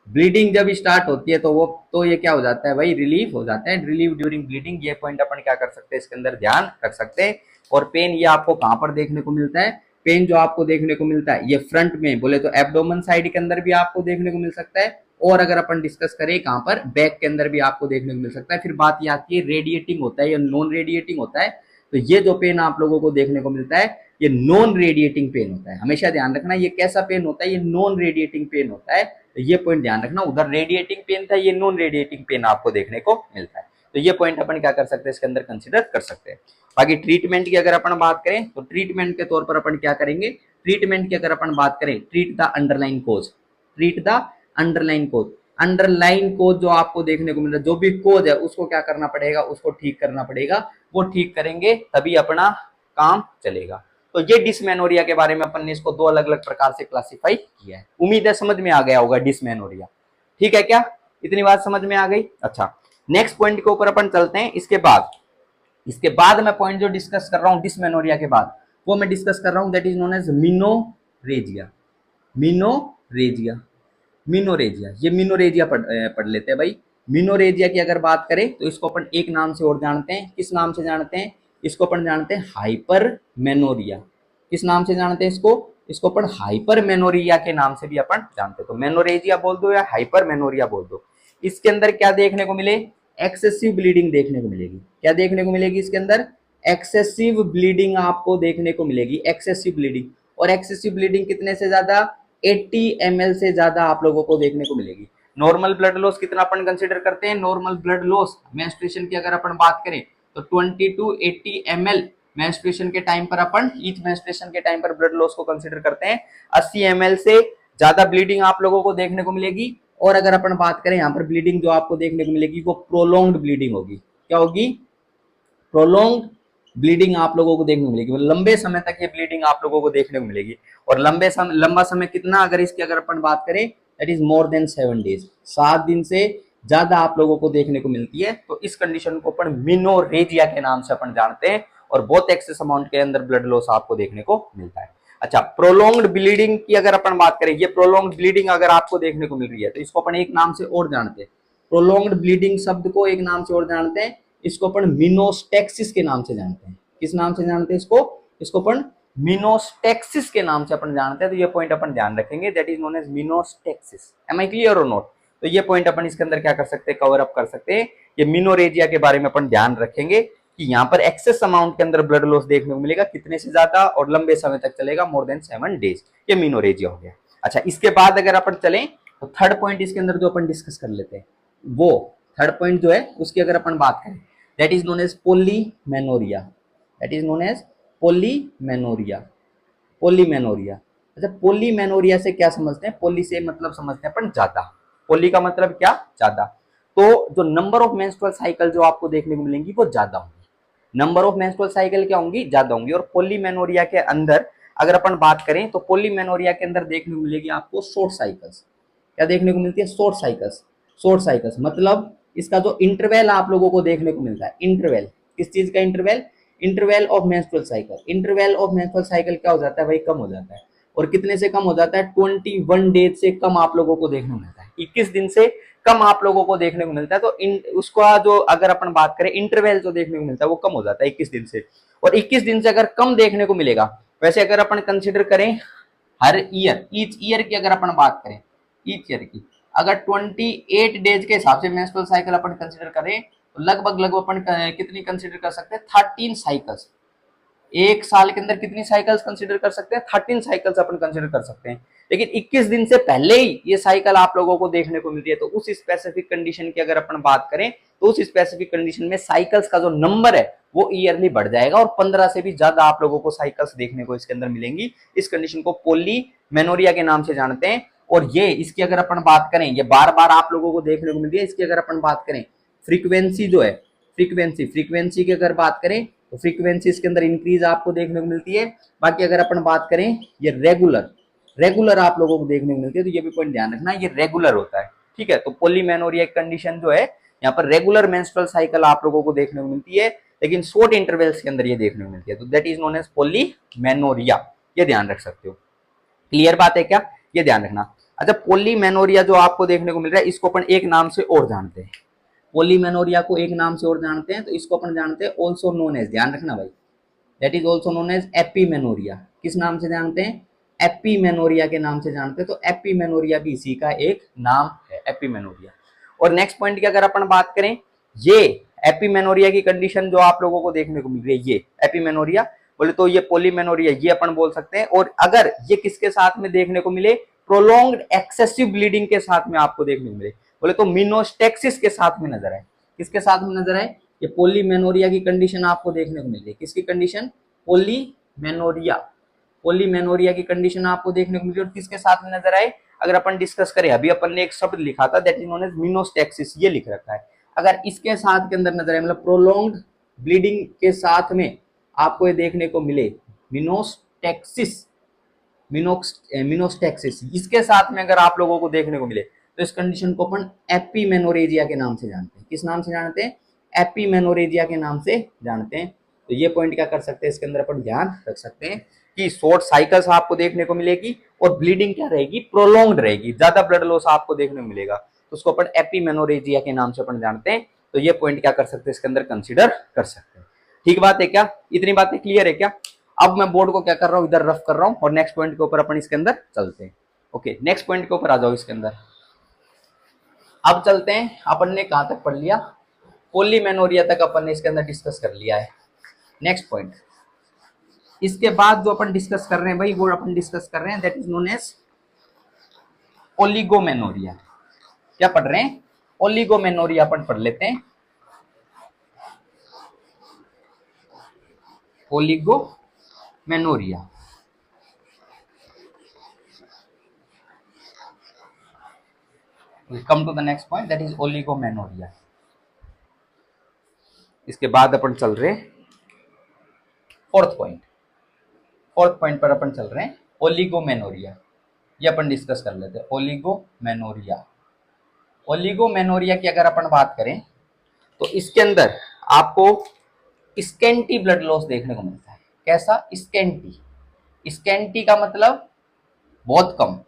bleeding जब स्टार्ट होती है तो ये क्या हो जाता है भाई, रिलीफ हो जाता है, रिलीफ ड्यूरिंग ब्लीडिंग। ये पॉइंट अपन क्या कर सकते हैं इसके अंदर ध्यान रख सकते हैं। और पेन ये आपको कहां पर देखने को मिलता है, पेन जो आपको देखने को मिलता है ये फ्रंट में बोले तो एब्डोमेन साइड के अंदर भी आपको देखने को मिल सकता है, और अगर अपन डिस्कस करें कहां पर, बैक के अंदर भी आपको देखने को मिल सकता है। फिर बात ये आती है रेडिएटिंग होता है या नॉन रेडिएटिंग होता है। तो ये जो पेन आप लोगों को देखने को मिलता है ये नॉन रेडिएटिंग पेन होता है, हमेशा ध्यान रखना ये कैसा पेन होता है, ये नॉन रेडिएटिंग पेन होता है। तो ये पॉइंट ध्यान रखना, उधर रेडिएटिंग पेन था, ये नॉन रेडिएटिंग पेन आपको देखने को मिलता है। तो ये पॉइंट अपन क्या कर सकते हैं इसके अंदर कंसिडर कर सकते हैं। बाकी ट्रीटमेंट की अगर अपन बात करें तो ट्रीटमेंट के तौर पर अपन क्या करेंगे, ट्रीटमेंट की अगर अपन बात करें, treat the underline cause, underline cause जो आपको देखने को मिल रहा है, जो भी कोज है उसको क्या करना पड़ेगा, उसको ठीक करना पड़ेगा। वो ठीक करेंगे तभी अपना काम चलेगा। तो ये डिसमेनोरिया के बारे में अपन ने इसको दो अलग अलग प्रकार से क्लासिफाई किया है। उम्मीद है समझ में आ गया होगा डिसमेनोरिया, ठीक है क्या, इतनी बात समझ में आ गई। अच्छा, नेक्स्ट पॉइंट के ऊपर अपन चलते हैं। इसके बाद मैं पॉइंट जो डिस्कस कर रहा हूं डिसमेनोरिया के बाद, वो मैं डिस्कस कर रहा हूं, that is known as menorrhagia. ये मीनोरेजिया पढ़ लेते हैं भाई। मीनोरेजिया की अगर बात करें तो इसको अपन एक नाम से और जानते हैं, किस नाम से जानते हैं, इसको अपन जानते हैं हाइपरमेनोरिया। किस नाम से जानते हैं इसको अपन हाइपरमेनोरिया के नाम से भी अपन जानते हैं। तो मेनोरेजिया बोल दो या हाइपरमेनोरिया बोल दो। इसके अंदर क्या देखने को मिले, एक्सेसिव ब्लीडिंग देखने को मिलेगी। क्या देखने को मिलेगी इसके अंदर, एक्सेसिव ब्लीडिंग आपको देखने को मिलेगी, एक्सेसिव ब्लीडिंग। और एक्सेसिव ब्लीडिंग कितने से ज्यादा, 80 ml से ज्यादा आप लोगों को देखने को मिलेगी। नॉर्मल ब्लड लॉस कितना अपन कंसीडर करते हैं, नॉर्मल ब्लड लॉस मेंस्ट्रुएशन की अगर अपन बात करें तो 20 to 80 ml मेंस्ट्रुएशन के टाइम पर अपन ईच मेंस्ट्रुएशन के टाइम पर ब्लड लॉस को कंसीडर करते हैं। 80 ml से ज्यादा ब्लीडिंग आप लोगों को देखने को मिलेगी। और अगर अपन बात करें यहाँ पर ब्लीडिंग जो आपको देखने को मिलेगी वो प्रोलॉन्ग्ड ब्लीडिंग होगी। क्या होगी, प्रोलॉन्ग्ड ब्लीडिंग आप लोगों को देखने को मिलेगी, लंबे समय तक ये ब्लीडिंग आप लोगों को देखने को मिलेगी। और लंबा समय कितना, अगर इसकी अगर अपन बात करें, that is more than 7 days, 7 दिन से ज्यादा आप लोगों को देखने को मिलती है। तो इस कंडीशन को अपन मीनोरेजिया के नाम से अपन जानते हैं। और बहुत एक्सेस अमाउंट के अंदर ब्लड लॉस आपको देखने को मिलता है। अच्छा, प्रोलॉन्ग्ड ब्लीडिंग की अगर अपन बात करें, ये प्रोलॉन्ग्ड ब्लीडिंग अगर आपको देखने को मिल रही है तो इसको अपन एक नाम से और जानते हैं, प्रोलॉन्ग्ड ब्लीडिंग शब्द को एक नाम से और जानते हैं, इसको अपन मिनोस्टेक्सिस के नाम से जानते हैं। किस नाम से जानते हैं इसको अपन मिनोस्टेक्सिस के नाम से अपन जानते हैं। तो ये पॉइंट अपन ध्यान रखेंगे, that is known as menostaxis. Am I clear और नॉट। तो ये पॉइंट अपन इसके अंदर क्या कर सकते हैं, कवर अप कर सकते हैं। ये मिनोरेजिया के बारे में अपन ध्यान रखेंगे कि यहाँ पर एक्सेस अमाउंट के अंदर ब्लड लॉस देखने को मिलेगा, कितने से ज्यादा और लंबे समय तक चलेगा, मोर देन 7 days। ये मिनोरेजिया हो गया। अच्छा, इसके बाद अगर अपन चलें तो थर्ड पॉइंट इसके अंदर जो अपन डिस्कस कर लेते हैं, वो थर्ड पॉइंट जो है उसकी अगर अपन बात करें, that is known as polymenorrhoea, that is known as polymenorrhoea, polymenorrhoea. अच्छा, पोलीमेनोरिया से क्या समझते हैं? पोली से मतलब समझते हैं अपन ज्यादा, पोली का मतलब क्या? ज्यादा। तो जो नंबर ऑफ मेंस्ट्रुअल साइकिल जो आपको देखने को मिलेंगी वो ज्यादा होंगी, नंबर ऑफ मेंस्ट्रुअल साइकिल क्या होंगी? ज्यादा होंगी। और पोलीमेनोरिया के अंदर अगर अपन बात करें तो पोलीमेनोरिया के अंदर देखने को मिलेगी आपको शॉर्ट साइकिल्स। क्या देखने को मिलती है? Short cycles. शॉर्ट साइकिल्स मतलब इसका जो इंटरवल आप लोगों को देखने को मिलता है, इंटरवल किस चीज का? Interval, interval of menstrual cycle. Interval of menstrual cycle क्या हो जाता है भाई? कम हो जाता है। और कितने से कम हो जाता है? 21 डेज से कम आप लोगों को देखने को मिलता है, 21 दिन से कम आप लोगों को देखने को मिलता है। तो उसका जो अगर अपन बात करें इंटरवल जो देखने को मिलता है वो कम हो जाता है 21 दिन से। और 21 दिन से अगर कम देखने को मिलेगा, वैसे अगर अपन कंसिडर करें हर ईयर, ईच ईयर की अगर अपन बात करें, ईच ईयर की अगर 28 डेज के हिसाब से मेंस्ट्रुअल साइकिल अपन कंसिडर करें तो लगभग लगभग अपन कितनी कंसिडर कर सकते हैं? 13 साइकिल्स। एक साल के अंदर कितनी साइकिल्स कंसिडर कर सकते हैं? 13 साइकिल्स अपन कंसिडर कर सकते हैं। लेकिन 21 दिन से पहले ही ये साइकिल आप लोगों को देखने को मिल रही है। तो उस स्पेसिफिक कंडीशन की अगर अपन बात करें तो उस स्पेसिफिक कंडीशन में साइकिल्स का जो नंबर है वो ईयरली बढ़ जाएगा और 15 से भी ज्यादा आप लोगों को साइकिल्स देखने को इसके अंदर मिलेंगी। इस कंडीशन को पोलीमेनोरिया के नाम से जानते हैं। और ये इसकी अगर अपन बात करें, ये बार बार आप लोगों को देखने को मिलती है। इसकी अगर अपन बात करें फ्रीक्वेंसी जो है, फ्रीक्वेंसी की अगर बात करें तो फ्रीक्वेंसी इसके अंदर इंक्रीज आपको देखने को मिलती है। बाकी अगर अपन बात करें ये रेगुलर आप लोगों को देखने को मिलती है। तो ये भी पॉइंट ध्यान रखना, ये रेगुलर होता है, ठीक है। तो पोलीमेनोरिया कंडीशन जो है यहाँ पर रेगुलर मेंस्ट्रुअल साइकिल आप लोगों को देखने को मिलती है, लेकिन शॉर्ट इंटरवल्स के अंदर ये देखने को मिलती है। तो that is known as polymenorrhoea, ये ध्यान रख सकते हो। क्लियर बात है क्या? ये ध्यान रखना। अच्छा, पोलीमेनोरिया जो आपको देखने को मिल रहा है इसको अपन एक नाम से और जानते हैं, पोलीमेनोरिया को एक नाम से और जानते हैं। तो इसको अपन जानते हैं ऑल्सो नोन एज, ध्यान रखना भाई, that is also known as epimenorrhoea. किस नाम से जानते हैं? एपीमेनोरिया के नाम से जानते हैं। तो एपीमेनोरिया भी इसी का एक नाम है, एपीमेनोरिया। और नेक्स्ट पॉइंट की अगर अपन बात करें, ये एपीमेनोरिया की कंडीशन जो आप लोगों को देखने को मिल रही है, ये एपीमेनोरिया बोले तो ये पोलीमेनोरिया ये अपन बोल सकते हैं। और अगर ये किसके साथ में देखने को मिले? प्रोलॉन्ग्ड एक्सेसिव ब्लीडिंग के साथ में आपको देखने को मिले, बोले तो मिनोस्टेक्सिस के साथ में नजर आए। किसके साथ में नजर आए? ये पोलीमेनोरिया की कंडीशन आपको देखने को मिल रही है। किसकी कंडीशन? पोलीमेनोरिया, पोलीमेनोरिया की कंडीशन आपको देखने को मिल रही है। और किसके साथ में नजर आए? अगर अपन डिस्कस करें, अभी अपन ने एक शब्द लिखा था दैट इज नोन एज मिनोस्टेक्सिस, ये लिख रखा है। अगर इसके साथ के अंदर नजर आए मतलब प्रोलॉन्ग्ड ब्लीडिंग के साथ में आपको ये देखने को मिले मिनोस्टेक्सिस, मिनोस्टेक्सिस इसके साथ में अगर आप लोगों को देखने को मिले तो इस कंडीशन को अपन एपीमेनोरेजिया के नाम से जानते हैं। किस नाम से जानते हैं? एपीमेनोरेजिया के नाम से जानते हैं। तो ये पॉइंट क्या कर सकते हैं इसके अंदर अपन ध्यान रख सकते हैं कि शॉर्ट साइकिल्स आपको देखने को मिलेगी और ब्लीडिंग क्या रहेगी? प्रोलॉन्ग्ड रहेगी, ज्यादा ब्लड लॉस आपको देखने को मिलेगा। तो उसको अपन एपीमेनोरेजिया के नाम से अपन जानते हैं। तो ये पॉइंट क्या कर सकते हैं इसके अंदर कंसिडर कर सकते हैं। ठीक बात है क्या? इतनी बातें क्लियर है क्या? अब मैं बोर्ड को क्या कर रहा हूं, इधर रफ कर रहा हूं और नेक्स्ट पॉइंट के ऊपर अपन इसके अंदर चलते हैं। ओके, नेक्स्ट पॉइंट के ऊपर आ जाओ इसके अंदर। अब चलते हैं, अपन ने कहां तक पढ़ लिया? पोलीमेनोरिया तक अपन ने इसके अंदर डिस्कस कर लिया है। नेक्स्ट पॉइंट, इसके बाद जो अपन डिस्कस कर रहे हैं भाई वो अपन डिस्कस कर रहे हैं that is known as oligomenorrhoea. क्या पढ़ रहे हैं? ओलिगोमेनोरिया अपन पढ़ लेते हैं। Oligomenorrhoea, come to the next point that is oligomenorrhoea. इसके बाद अपन चल रहे फोर्थ पॉइंट, फोर्थ पॉइंट पर अपन चल रहे हैं ओलिगोमेनोरिया। ये अपन डिस्कस कर लेते हैं ओलिगोमेनोरिया। ओलिगोमेनोरिया की अगर अपन बात करें तो इसके अंदर आपको स्कैंटी ब्लड लॉस देखने को मिलता है। कैसा? स्कैंटी, स्कैंटी का मतलब बहुत कम,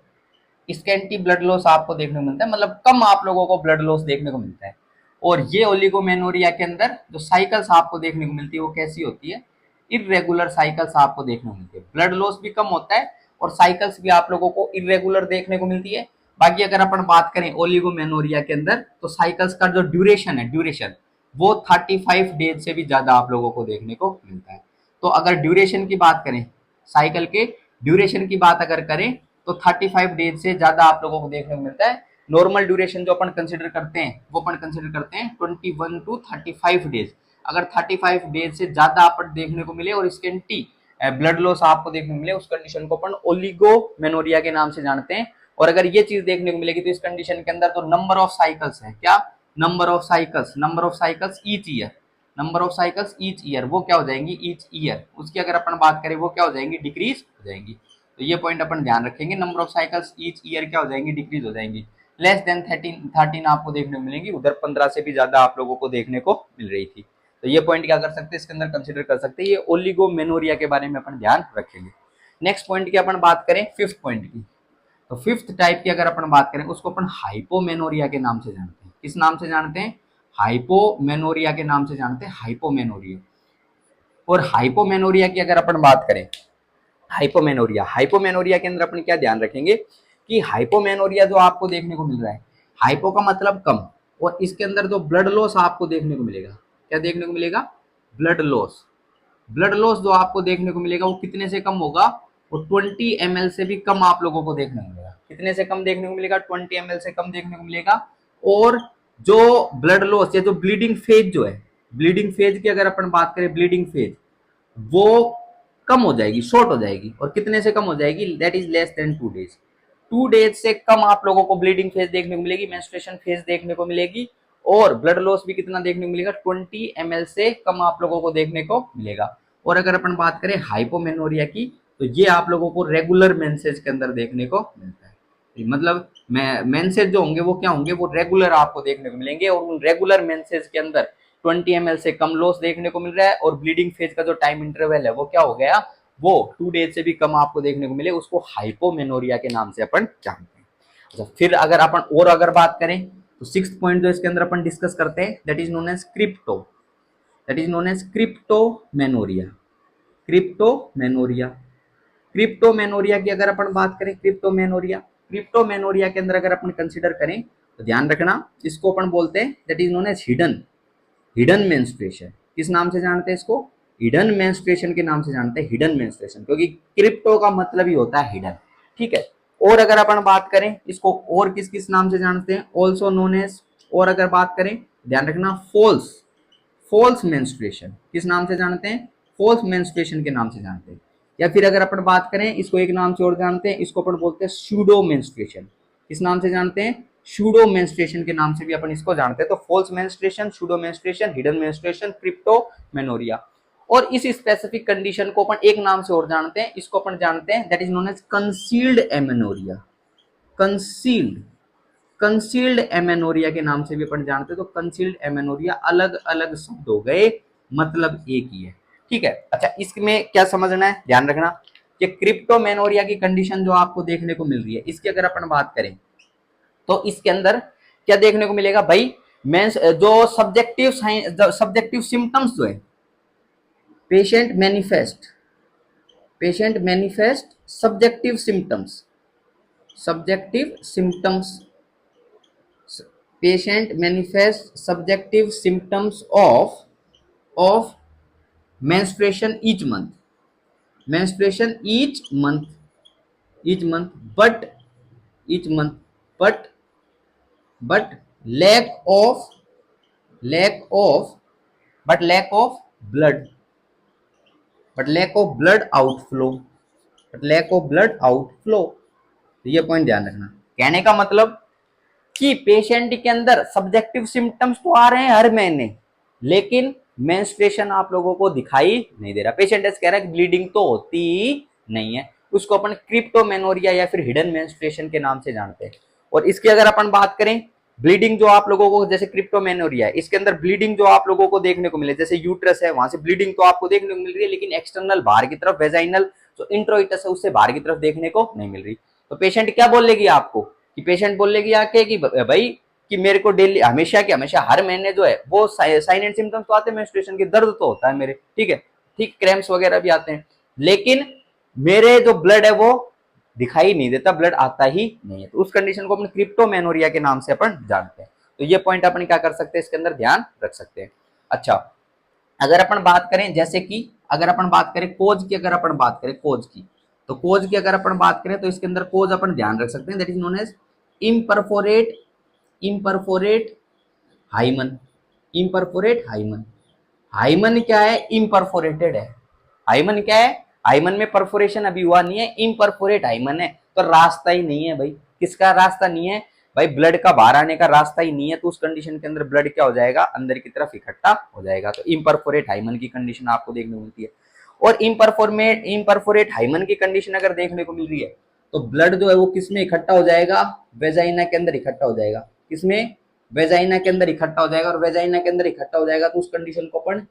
स्कैंटी ब्लड लॉस आपको देखने को मिलता है, मतलब कम आप लोगों को ब्लड लॉस देखने को मिलता है। और ये ओलिगोमेनोरिया के अंदर जो साइकिल्स आपको देखने को मिलती है वो कैसी होती है? इरेगुलर साइकिल्स आपको देखने को मिलती है। ब्लड लॉस भी कम होता है और साइकिल्स भी आप लोगों को इरेगुलर देखने को मिलती है। बाकी अगर अपन बात करें ओलिगोमेनोरिया के अंदर तो साइकिल्स का जो ड्यूरेशन है, ड्यूरेशन वो 35 डेज से भी ज्यादा आप लोगों को देखने को मिलता है। तो अगर ड्यूरेशन की बात करें, साइकिल के ड्यूरेशन की बात अगर करें तो 35 डेज से ज्यादा आप लोगों को देखने को मिलता है। नॉर्मल ड्यूरेशन जो अपन कंसिडर करते हैं वो अपन कंसिडर करते हैं 21 to 35 डेज। अगर 35 डेज से ज्यादा आपको देखने को मिले और स्केंटी ब्लड लॉस आपको देखने को मिले, उस कंडीशन को अपन ओलिगोमेनोरिया के नाम से जानते हैं। और अगर ये चीज देखने को मिलेगी तो इस कंडीशन के अंदर तो नंबर ऑफ साइकिल्स है, क्या number of cycles each year, number of cycles each year वो क्या हो जाएंगी, ईच ईयर उसकी अगर अपन बात करें वो क्या हो जाएंगी, डिक्रीज हो जाएंगी। तो ये पॉइंट अपन ध्यान रखेंगे, number of cycles each year क्या हो जाएंगी, डिक्रीज हो जाएंगी। लेस देन 13 आपको देखने को मिलेंगी, उधर 15 से भी ज्यादा आप लोगों को देखने को मिल रही थी। तो ये पॉइंट क्या कर सकते हैं, इसके अंदर कंसिडर कर सकते हैं, ये ओलिगोमेनोरिया के बारे में अपन ध्यान रखेंगे। नेक्स्ट पॉइंट की अपन बात करें, फिफ्थ पॉइंट की, तो फिफ्थ टाइप की अगर अपन बात करें उसको अपन हाइपोमेनोरिया के नाम से जानते हैं। किस नाम से जानते हैं, हाइपोमेनोरिया के नाम से जानते हैं, हाइपोमेनोरिया। और हाइपोमेनोरिया की अगर अपन बात करें, हाइपोमेनोरिया के अंदर अपन क्या ध्यान रखेंगे कि हाइपोमेनोरिया जो आपको देखने को मिल रहा है, हाइपो का मतलब कम, और इसके अंदर जो ब्लड लॉस आपको देखने को मिलेगा, क्या देखने को मिलेगा, ब्लड लॉस। ब्लड लॉस जो आपको देखने को मिलेगा वो कितने से कम होगा, वो 20 ml से भी कम आप लोगों को देखने को मिलेगा। कितने से कम देखने को मिलेगा, 20 ml से कम देखने को मिलेगा। और जो ब्लड लॉस या जो ब्लीडिंग फेज जो है, ब्लीडिंग फेज की अगर अपन बात करें, ब्लीडिंग फेज वो कम हो जाएगी, शॉर्ट हो जाएगी। और कितने से कम हो जाएगी, that is less than 2 days. 2 days से कम आप लोगों को ब्लीडिंग फेज देखने को मिलेगी, मेंस्ट्रुएशन फेज देखने को मिलेगी। और ब्लड लॉस भी कितना देखने को मिलेगा, 20 ml से कम आप लोगों को देखने को मिलेगा। और अगर अपन बात करें हाइपोमेनोरिया की, तो ये आप लोगों को रेगुलर मेंसेज के अंदर देखने को मिलता है। मतलब मेंसेज जो होंगे वो क्या होंगे, वो रेगुलर आपको देखने को मिलेंगे। और उन रेगुलर मेंसेज के अंदर 20 ml से कम लॉस देखने को मिल रहा है, और ब्लीडिंग फेज का जो टाइम इंटरवल है वो क्या हो गया, वो 2 डेज से भी कम आपको देखने को मिले, उसको हाइपोमेनोरिया के नाम से अपन जानते हैं। अच्छा, फिर अगर अपन और अगर बात करें तो सिक्स्थ पॉइंट जो इसके अंदर अपन डिस्कस करते हैं, that is known as crypto, that is known as cryptomenorrhoea. Cryptomenorrhoea, cryptomenorrhoea की अगर अपन बात करें, क्रिप्टोमेनोरिया के अंदर अगर अपन कंसिडर करें तो ध्यान रखना, इसको अपन बोलते हैं that is known as hidden, hidden menstruation. किस नाम से जानते हैं इसको, हिडन मेंस्ट्रुएशन के नाम से जानते हैं, हिडन मेंस्ट्रुएशन, क्योंकि क्रिप्टो का मतलब ही होता है हिडन। ठीक है। और अगर अपन बात करें इसको और किस किस नाम से जानते हैं, ऑल्सो नोन एज, और अगर बात करें ध्यान रखना, फॉल्स, फॉल्स मेंस्ट्रुएशन किस नाम से जानते हैं, फॉल्स मेंस्ट्रुएशन के नाम से जानते हैं। या फिर अगर अपन बात करें इसको एक नाम से और जानते हैं, इसको अपन बोलते हैं सूडो मेंस्ट्रुएशन। किस नाम से जानते हैं, सूडो मेंस्ट्रुएशन के नाम से भी अपन इसको जानते हैं। तो false menstruation, pseudo menstruation, hidden menstruation, cryptomenorrhoea. और इस स्पेसिफिक कंडीशन को अपन एक नाम से और जानते हैं, इसको अपन जानते हैं that is known as concealed amenorrhoea. Concealed, concealed amenorrhoea के नाम से भी अपन जानते हैं। तो कंसील्ड एमेनोरिया अलग अलग शब्द हो गए, मतलब एक ही है। ठीक है। अच्छा, इसमें क्या समझना है, ध्यान रखना कि क्रिप्टोमेनोरिया की कंडीशन जो आपको देखने को मिल रही है, इसकी अगर अपन बात करें तो इसके अंदर क्या देखने को मिलेगा भाई, मेंस जो सब्जेक्टिव सिम्टम्स जो है, patient manifest, patient manifest subjective symptoms, subjective symptoms, patient manifests subjective symptoms of menstruation each month, menstruation each month, but each month, but lack of, lack of, but lack of blood, but lack of blood outflow, but lack of blood outflow। तो ये point ध्यान रखना। कहने का मतलब कि patient के अंदर सब्जेक्टिव सिम्टम्स तो आ रहे हैं हर महीने, लेकिन मेंस्ट्रुएशन आप लोगों को दिखाई नहीं दे रहा। पेशेंट ऐसे कह रहा है कि ब्लीडिंग तो होती ही नहीं है। उसको अपन क्रिप्टोमेनोरिया या फिर हिडन मेंस्ट्रुएशन के नाम से जानते हैं। और इसकी अगर अपन बात करें, ब्लीडिंग जो आप लोगों को, जैसे क्रिप्टोमेनोरिया है, इसके अंदर ब्लीडिंग जो आप लोगों को देखने को मिले, जैसे यूट्रस है वहां से ब्लीडिंग तो आपको देखने को मिल रही है, लेकिन एक्सटर्नल बाहर की तरफ, वेजाइनल जो इंट्रोइटस है उससे बाहर की तरफ देखने को नहीं मिल रही। तो पेशेंट क्या बोलेगी आपको, कि पेशेंट बोलेगी आके कि भाई कि मेरे को डेली हमेशा के हमेशा हर महीने जो है वो साइन एंड सिम्टम्स तो आते हैं मेंस्ट्रुएशन के, दर्द तो होता है मेरे, ठीक है, ठीक, क्रैम्प्स वगैरह भी आते हैं, लेकिन मेरे जो ब्लड है वो दिखाई नहीं देता, ब्लड आता ही नहीं है। तो उस कंडीशन को अपन क्रिप्टोमेनोरिया के नाम से अपन जानते हैं। तो ये पॉइंट अपन क्या कर सकते हैं, इसके अंदर ध्यान रख सकते हैं। अच्छा, अगर अपन बात करें, जैसे कि अगर अपन बात करें कोज की, अगर अपन बात करें कोज की, तो कोज की अगर अपन बात करें तो इसके अंदर कोज अपन ध्यान रख सकते हैं, that is known as imperforate, imperforate hymen, imperforate hymen. Hymen क्या है, इम्परफोरेटेड है। हाइमन क्या है, हाइमन में परफोरेशन अभी हुआ नहीं है, इम्परफोरेट हाइमन है, तो रास्ता ही नहीं है भाई। किसका रास्ता नहीं है भाई, ब्लड का बाहर आने का रास्ता ही नहीं है, तो उस कंडीशन के अंदर ब्लड क्या हो जाएगा, अंदर की तरफ इकट्ठा हो जाएगा। तो इम्परफोरेट हाइमन की कंडीशन आपको देखने को मिलती है। और इम्परफोरेट हाइमन की कंडीशन अगर देखने को मिल रही है, तो ब्लड जो है वो किसमें इकट्ठा हो जाएगा, वेजाइना के अंदर इकट्ठा हो जाएगा। किसमें, वेजाइना के अंदर इकट्ठा हो जाएगा। और वेजाइना के अंदर इकट्ठा हो जाएगा तो उस कंडीशन को अपन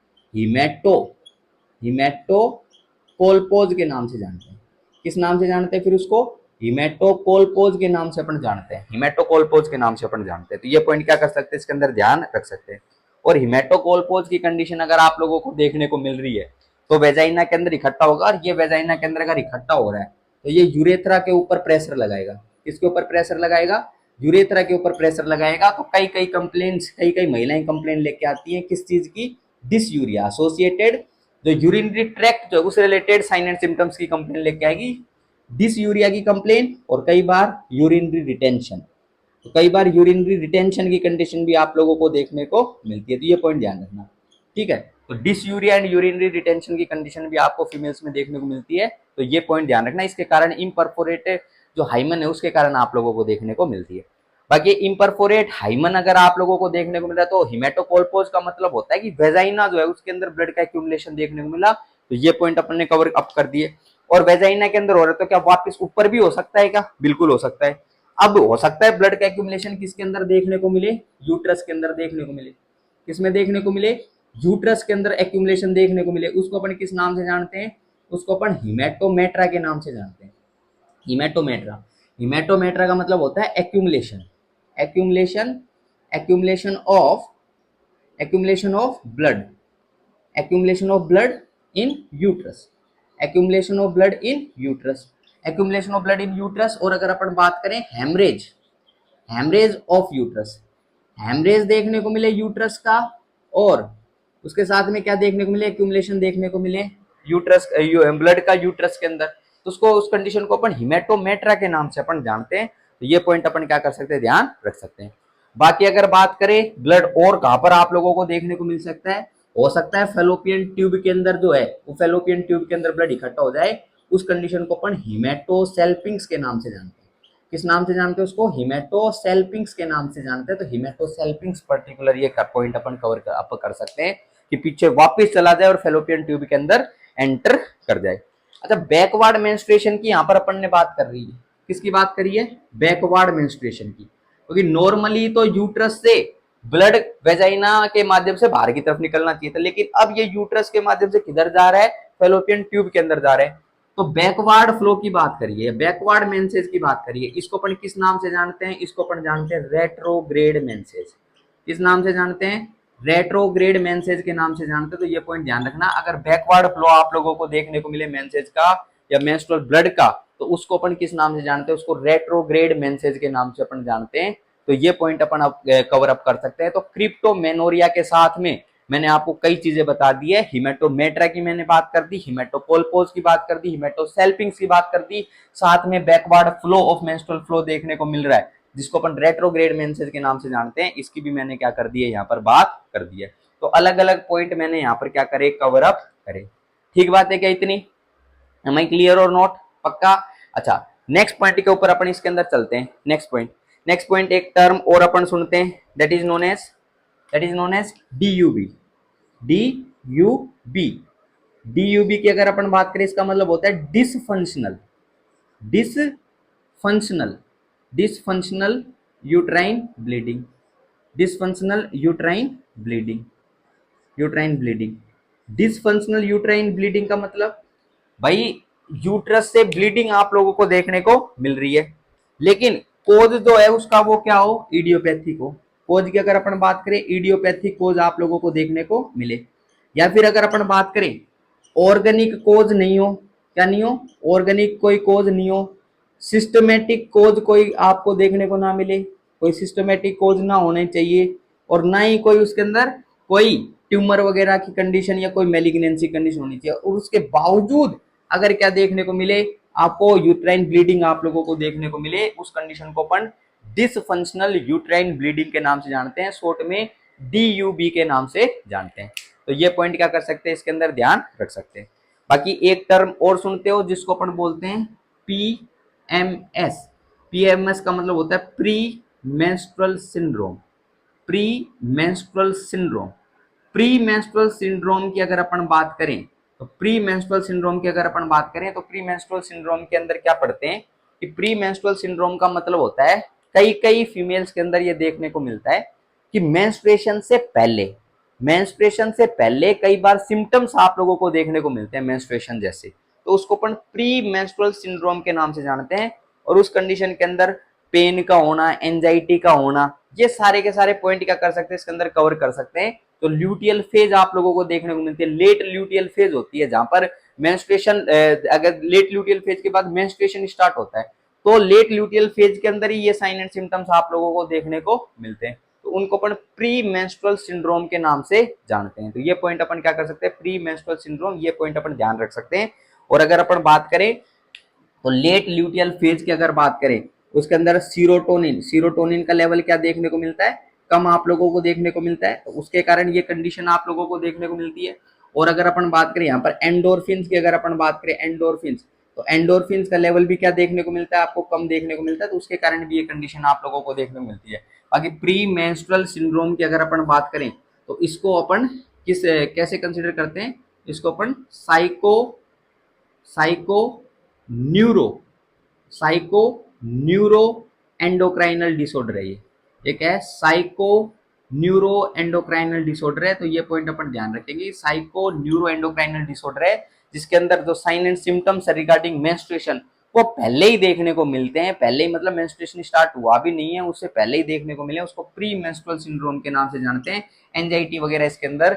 हिमेटोकोलपोज के नाम से जानते हैं। किस नाम से जानते हैं फिर उसको, हिमेटोकोलपोज के नाम से अपन जानते हैं। हिमेटोकोलपोज के नाम से अपन जानते हैं। तो ये पॉइंट क्या कर सकते हैं, इसके अंदर ध्यान रख सकते हैं। और हिमेटोकोलपोज की कंडीशन अगर आप लोगों को देखने को मिल रही है, तो वेजाइना के अंदर इकट्ठा होगा। और ये वेजाइना के अंदर अगर इकट्ठा हो रहा है, तो ये यूरेथ्रा के ऊपर प्रेशर लगाएगा। किसके ऊपर प्रेशर लगाएगा, यूरेथ्रा के ऊपर प्रेशर लगाएगा। तो कई महिलाएं कंप्लेन लेके आती हैं किस चीज की, डिसयूरिया एसोसिएटेड, जो यूरिनरी ट्रैक्ट जो उससे रिलेटेड साइन एंड सिम्टम्स की कंप्लेन लेके आएगी, डिसयूरिया की कंप्लेन। और कई बार यूरिनरी रिटेंशन, तो कई बार यूरिनरी रिटेंशन की कंडीशन भी आप लोगों को देखने को मिलती है। तो ये पॉइंट ध्यान रखना, ठीक है। तो डिसयूरिया एंड यूरिनरी रिटेंशन की कंडीशन भी आपको फीमेल्स में देखने को मिलती है। तो ये पॉइंट ध्यान रखना, इसके कारण इम्परफोरेटेड जो हाइमन है उसके कारण आप लोगों को देखने को मिलती है। बाकी इम्परफोरेट हाइमन अगर आप लोगों को देखने को मिला, तो हिमेटोकोलपोज का मतलब होता है कि वेजाइना जो है उसके अंदर ब्लड का एक्यूमुलेशन देखने को मिला। तो ये पॉइंट अपन ने कवर अप कर दिए। और वेजाइना के अंदर हो रहा है तो क्या वापस ऊपर भी हो सकता है क्या, बिल्कुल हो सकता है। अब हो सकता है ब्लड का एक्यूमुलेशन किसके अंदर देखने को मिले, यूट्रस के अंदर देखने को मिले। किसमें देखने को मिले, यूट्रस के अंदर एक्यूमुलेशन देखने को मिले। उसको अपन किस नाम से जानते हैं, उसको अपन हिमेटोमेट्रा के नाम से जानते हैं। हिमेटोमेट्रा, हिमेटोमेट्रा का मतलब होता है accumulation, accumulation accumulation of accumulation of blood, accumulation of blood in uterus, accumulation of blood in uterus, accumulation of blood in uterus. और अगर अपन बात करें haemorrhage, haemorrhage of uterus, haemorrhage देखने को मिले यूट्रस का, और उसके साथ में क्या देखने को मिले, एक्यूमुलेशन देखने को मिले यूट्रस ब्लड का यूट्रस के अंदर, तो उसको उस कंडीशन को अपन हिमेटोमेट्रा के नाम से अपन जानते हैं। तो ये पॉइंट अपन क्या कर सकते हैं, ध्यान रख सकते हैं। बाकी अगर बात करें ब्लड और कहां पर आप लोगों को देखने को मिल सकता है, हो सकता है फेलोपियन ट्यूब के अंदर जो है वो फेलोपियन ट्यूब के अंदर ब्लड इकट्ठा हो जाए, उस कंडीशन को अपन हिमेटोसेल्पिंग्स के नाम से जानते हैं। किस नाम से जानते हैं उसको, हिमेटोसेल्पिंग्स के नाम से जानते हैं। तो हिमेटोसेल्पिंग्स पर्टिकुलर ये पॉइंट अपन कवर कर सकते हैं कि पीछे वापस चला जाए और फेलोपियन ट्यूब के अंदर एंटर कर जाए। अच्छा, बैकवर्ड मेंस्ट्रुएशन की यहाँ पर अपन ने बात कर रही है, किसकी बात करी है, बैकवर्ड मेंस्ट्रुएशन की। क्योंकि नॉर्मली तो यूट्रस से ब्लड वेजाइना के माध्यम से बाहर की तरफ निकलना चाहिए था, लेकिन अब ये यूट्रस के माध्यम से किधर जा रहा है, फेलोपियन ट्यूब के अंदर जा रहा है। तो बैकवर्ड फ्लो की बात करिए, बैकवर्ड मेंसेज की बात करिए, इसको अपन किस नाम से जानते हैं, इसको अपन जानते हैं रेट्रोग्रेड मेंसेज। किस नाम से जानते हैं, रेट्रोग्रेड मेंसेज के नाम से जानते हैं। तो ये पॉइंट ध्यान रखना, अगर बैकवर्ड फ्लो आप लोगों को देखने को मिले मेंसेज का या मेंस्ट्रुअल ब्लड का, तो उसको अपन किस नाम से जानते हैं, उसको रेट्रोग्रेड मेंसेज के नाम से अपन जानते हैं। तो ये पॉइंट अपन कवर अप कर सकते हैं। तो क्रिप्टोमेनोरिया के साथ में मैंने आपको कई चीजें बता दी है, हिमेटोमेट्रा की मैंने बात कर दी, हिमेटोकोलपोज की बात कर दी, हिमेटोसेल्पिंग्स की बात कर दी, साथ में backward flow of menstrual flow देखने को मिल रहा है जिसको अपन रेट्रोग्रेड मेंसेज के नाम से जानते हैं, इसकी भी मैंने क्या कर दी है, यहाँ पर बात कर दी है। तो अलग अलग पॉइंट मैंने यहाँ पर क्या करे, कवर अप करे। ठीक बात है क्या इतनी, एम आई क्लियर और नॉट, पक्का। अच्छा, नेक्स्ट पॉइंट के ऊपर अपन इसके अंदर चलते हैं। नेक्स्ट पॉइंट एक टर्म और अपन सुनते हैं, दैट इज नोन एज डीयूबी। डीयूबी, डीयूबी की अगर अपन बात करें, इसका मतलब होता है dysfunctional, dysfunctional dysfunctional uterine bleeding, dysfunctional uterine bleeding, uterine bleeding. Dysfunctional uterine bleeding का मतलब भाई यूट्रस से ब्लीडिंग आप लोगों को देखने को मिल रही है, लेकिन कोज जो है उसका वो क्या हो, इडियोपैथिक हो। कोज की अगर अपन बात करें, इडियोपैथिक कोज आप लोगों को देखने को मिले। या फिर अगर अपन बात करें ऑर्गेनिक कोज नहीं हो, क्या नहीं हो, ऑर्गेनिक कोई कोज नहीं हो, सिस्टमेटिक कोज कोई आपको देखने को ना मिले, कोई सिस्टमेटिक कोज ना होने चाहिए, और ना ही कोई उसके अंदर कोई ट्यूमर वगैरह की कंडीशन या कोई मेलिग्नेंसी कंडीशन होनी चाहिए। और उसके बावजूद अगर क्या देखने को मिले, आपको यूट्राइन ब्लीडिंग आप लोगों को देखने को मिले, उस कंडीशन को अपन डिसफंक्शनल यूट्राइन ब्लीडिंग के नाम से जानते हैं, शॉर्ट में डीयूबी के नाम से जानते हैं। तो ये पॉइंट क्या कर सकते हैं, इसके अंदर ध्यान रख सकते हैं। बाकी एक टर्म और सुनते हो जिसको अपन बोलते हैं पीएमएस। पीएमएस का मतलब होता है pre menstrual syndrome. Pre menstrual syndrome. Pre menstrual syndrome की अगर अपन बात करें तो प्री मेंस्ट्रुअल सिंड्रोम की अगर अपन बात करें तो प्री मेंस्ट्रुअल सिंड्रोम के अंदर क्या पढ़ते हैं कि प्री मेंस्ट्रुअल सिंड्रोम का मतलब होता है, कई कई फीमेल्स के अंदर ये देखने को मिलता है कि मेंस्ट्रुएशन से पहले कई बार सिम्टम्स आप लोगों को देखने को मिलते हैं मेंस्ट्रुएशन जैसे, तो उसको अपन प्री मेंस्ट्रुअल सिंड्रोम के नाम से जानते हैं। और उस कंडीशन के अंदर पेन का होना, एंजाइटी का होना, ये सारे के सारे पॉइंट क्या कर सकते हैं, इसके अंदर कवर कर सकते हैं। तो ल्यूटियल फेज आप लोगों को देखने को मिलती है, लेट ल्यूटियल फेज होती है जहां पर मेंस्ट्रुएशन, अगर लेट ल्यूटियल फेज के बाद मेंस्ट्रुएशन स्टार्ट होता है तो लेट ल्यूटियल फेज के अंदर ही ये साइन एंड सिम्टम्स आप लोगों को देखने को मिलते हैं, तो उनको अपन प्री मेंस्ट्रुअल सिंड्रोम के नाम से जानते हैं। तो ये पॉइंट अपन क्या कर सकते हैं, प्री मेंस्ट्रुअल सिंड्रोम, ये पॉइंट अपन ध्यान रख सकते हैं। और अगर अपन बात करें तो लेट ल्यूटियल फेज की अगर बात करें उसके अंदर सीरोटोनिन का लेवल क्या देखने को मिलता है, कम आप लोगों को देखने को मिलता है, तो उसके कारण ये कंडीशन आप लोगों को देखने को मिलती है। और अगर अपन बात करें यहाँ पर एंडोर्फिन्स की, अगर अपन बात करें एंडोर्फिन्स, तो एंडोर्फिन्स का लेवल भी क्या देखने को मिलता है, आपको कम देखने को मिलता है, तो उसके कारण भी ये कंडीशन आप लोगों को देखने को मिलती है। बाकी प्री मेंस्ट्रुअल सिंड्रोम की अगर अपन बात करें तो इसको अपन किस कैसे कंसिडर करते हैं, इसको अपन psycho neuro psycho neuro endocrinal disorder है ये, एक है साइको न्यूरो एंडोक्राइनल डिसऑर्डर है। तो ये पॉइंट अपन ध्यान रखेंगे, साइको न्यूरो एंडोक्राइनल डिसऑर्डर है जिसके अंदर जो sign and symptoms regarding menstruation वो पहले ही देखने को मिलते हैं, पहले ही मतलब मेंस्ट्रुएशन स्टार्ट हुआ भी नहीं है उससे पहले ही देखने को मिले, उसको प्री मेंस्ट्रुअल सिंड्रोम के नाम से जानते हैं। एंजाइटी वगैरह इसके अंदर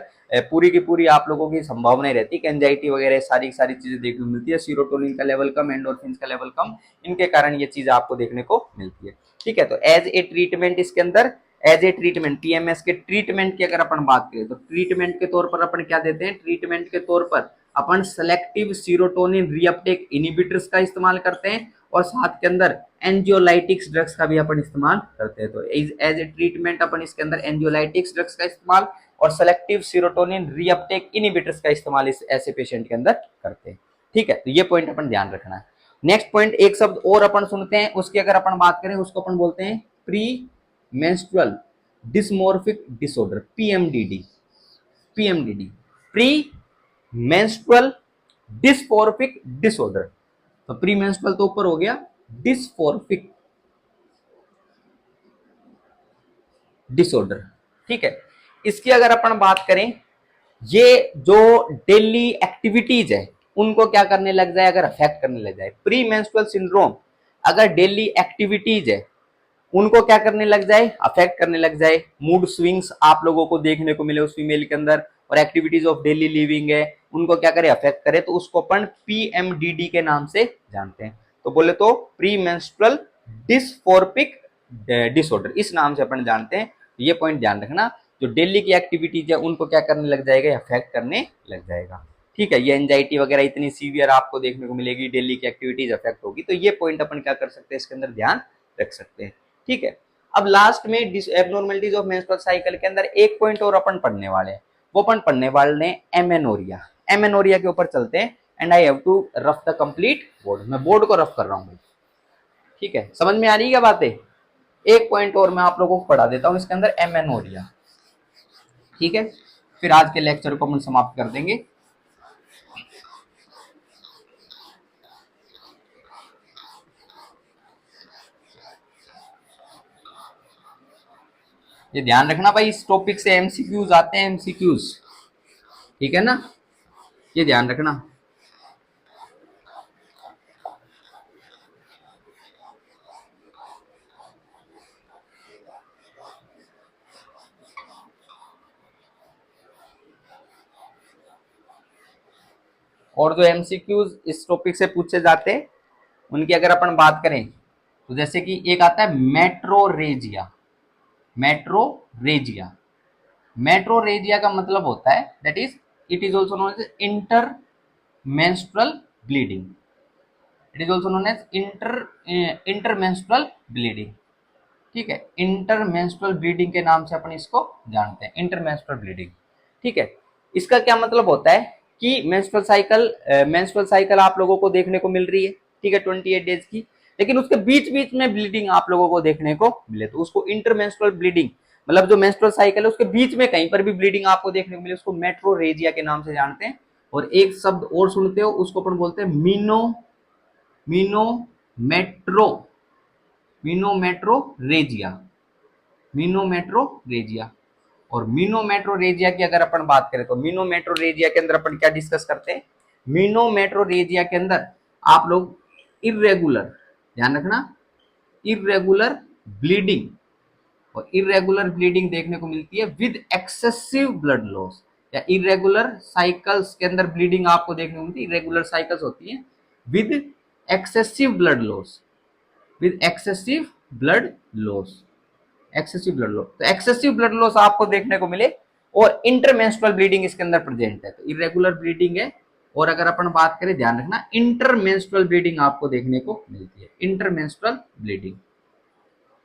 पूरी की पूरी आप लोगों की संभावना रहती है कि एंजाइटी वगैरह सारी सारी चीजें देखने को मिलती है, सीरोटोनिन का लेवल कम, एंडोर्फिन्स का लेवल कम, इनके कारण ये चीज आपको देखने को मिलती है। ठीक है, तो एज ए ट्रीटमेंट इसके अंदर, एज ए ट्रीटमेंट पीएमएस के ट्रीटमेंट की अगर अपन बात करें तो ट्रीटमेंट के तौर पर अपन क्या देते हैं, ट्रीटमेंट के तौर पर अपन सेलेक्टिव सीरोटोनिन रीअपटेक इनिबिटर्स का इस्तेमाल करते हैं और साथ के अंदर एंजियोलाइटिक्स ड्रग्स का भी अपन इस्तेमाल करते हैं। तो एज ए ट्रीटमेंट अपन इसके अंदर एंजियोलाइटिक्स ड्रग्स का इस्तेमाल और सेलेक्टिव सीरोटोनिन रीअपटेक इनिबिटर्स का इस्तेमाल इस ऐसे पेशेंट के अंदर करते हैं। ठीक है, तो ये पॉइंट अपन ध्यान रखना है। नेक्स्ट पॉइंट एक शब्द और अपन सुनते हैं, उसकी अगर अपन बात करें उसको अपन बोलते हैं pre menstrual dysmorphic disorder, PMDD. PMDD pre menstrual dysphoric disorder. तो प्री मेंस्ट्रुअल तो ऊपर हो गया, डिस्फोर्फिक डिसऑर्डर। ठीक है, इसकी अगर अपन बात करें, ये जो डेली एक्टिविटीज है उनको क्या करने लग जाए, अगर अफेक्ट करने लग जाए, प्री मेंस्ट्रुअल सिंड्रोम अगर डेली एक्टिविटीज है उनको क्या करने लग जाए, अफेक्ट करने लग जाए, मूड स्विंग्स आप लोगों को देखने को मिले उस फीमेल के अंदर और एक्टिविटीज ऑफ डेली लिविंग है उनको क्या करे, अफेक्ट करे, तो उसको अपन पीएमडीडी के नाम से जानते हैं। तो बोले तो प्री मेंस्ट्रुअल डिस्फोर्फिक डिसऑर्डर, इस नाम से अपन जानते हैं। ये पॉइंट ध्यान रखना, जो डेली की एक्टिविटीज है उनको क्या करने लग जाएगा, अफेक्ट करने लग जाएगा। ठीक है, ये एंजाइटी वगैरह इतनी सीवियर आपको देखने को मिलेगी, डेली की एक्टिविटीज अफेक्ट होगी, तो ये पॉइंट अपन क्या कर सकते हैं, इसके अंदर ध्यान रख सकते हैं। ठीक है, अब लास्ट में एब्नॉर्मलिटीज ऑफ मेंस्ट्रुअल साइकिल के अंदर एक पॉइंट और अपन पढ़ने वाले हैं, वो अपन पढ़ने वाले हैं एमेनोरिया। एमेनोरिया के ऊपर चलते हैं and I have to rough the complete board, मैं बोर्ड को रफ कर रहा हूँ भाई। ठीक है, समझ में आ रही है क्या बातें, एक पॉइंट और मैं आप लोगों को पढ़ा देता हूँ इसके अंदर, एमेनोरिया। ठीक है, फिर आज के लेक्चर को हम समाप्त कर देंगे। ये ध्यान रखना भाई, इस टॉपिक से एमसीक्यूज आते हैं, एमसीक्यूज, ठीक है ना, ये ध्यान रखना। और जो एमसीक्यूज इस टॉपिक से पूछे जाते हैं उनकी अगर अपन बात करें तो जैसे कि एक आता है मेट्रोरेजिया। मेट्रोरेजिया, मेट्रोरेजिया का मतलब होता है that is, it is also known as intermenstrual bleeding. It is also known as intermenstrual bleeding. ठीक है, इंटरमेंस्ट्रुअल ब्लीडिंग के नाम से अपन इसको जानते हैं, इंटरमेंस्ट्रुअल ब्लीडिंग। ठीक है, इसका क्या मतलब होता है कि मेंस्ट्रुअल साइकिल आप लोगों को देखने को मिल रही है, ठीक है, 28 डेज की, लेकिन उसके बीच बीच में ब्लीडिंग आप लोगों को देखने को मिले तो उसको इंटरमेंस्ट्रुअल ब्लीडिंग, मतलब जो मेंस्ट्रुअल साइकिल है उसके बीच में कहीं पर भी ब्लीडिंग आपको देखने को मिले उसको मेट्रोरेजिया के नाम से जानते हैं। और एक शब्द और सुनते हो उसको अपन बोलते हैं मीनोमेट्रो मीनोमेट्रोरेजिया मीनोमेट्रोरेजिया। और मीनोमेट्रोरेजिया की अगर अपन बात करें तो मीनोमेट्रोरेजिया के अंदर अपन क्या डिस्कस करते हैं, मीनोमेट्रोरेजिया के अंदर आप लोग इरेगुलर, ध्यान रखना, इरेगुलर ब्लीडिंग, और इरेगुलर ब्लीडिंग देखने को मिलती है विद एक्सेसिव ब्लड लॉस, या इरेगुलर साइकिल्स के अंदर ब्लीडिंग आपको देखने को मिलती है, इरेगुलर साइकिल्स होती हैं with excessive blood loss, with excessive blood loss, excessive blood loss. तो एक्सेसिव ब्लड लॉस आपको देखने को मिले और इंटरमेंस्ट्रुअल ब्लीडिंग इसके अंदर प्रेजेंट है, तो इरेगुलर ब्लीडिंग है। और अगर अपन बात करें, ध्यान रखना, इंटरमेंस्ट्रुअल ब्लीडिंग आपको देखने को मिलती है, इंटरमेंस्ट्रुअल ब्लीडिंग,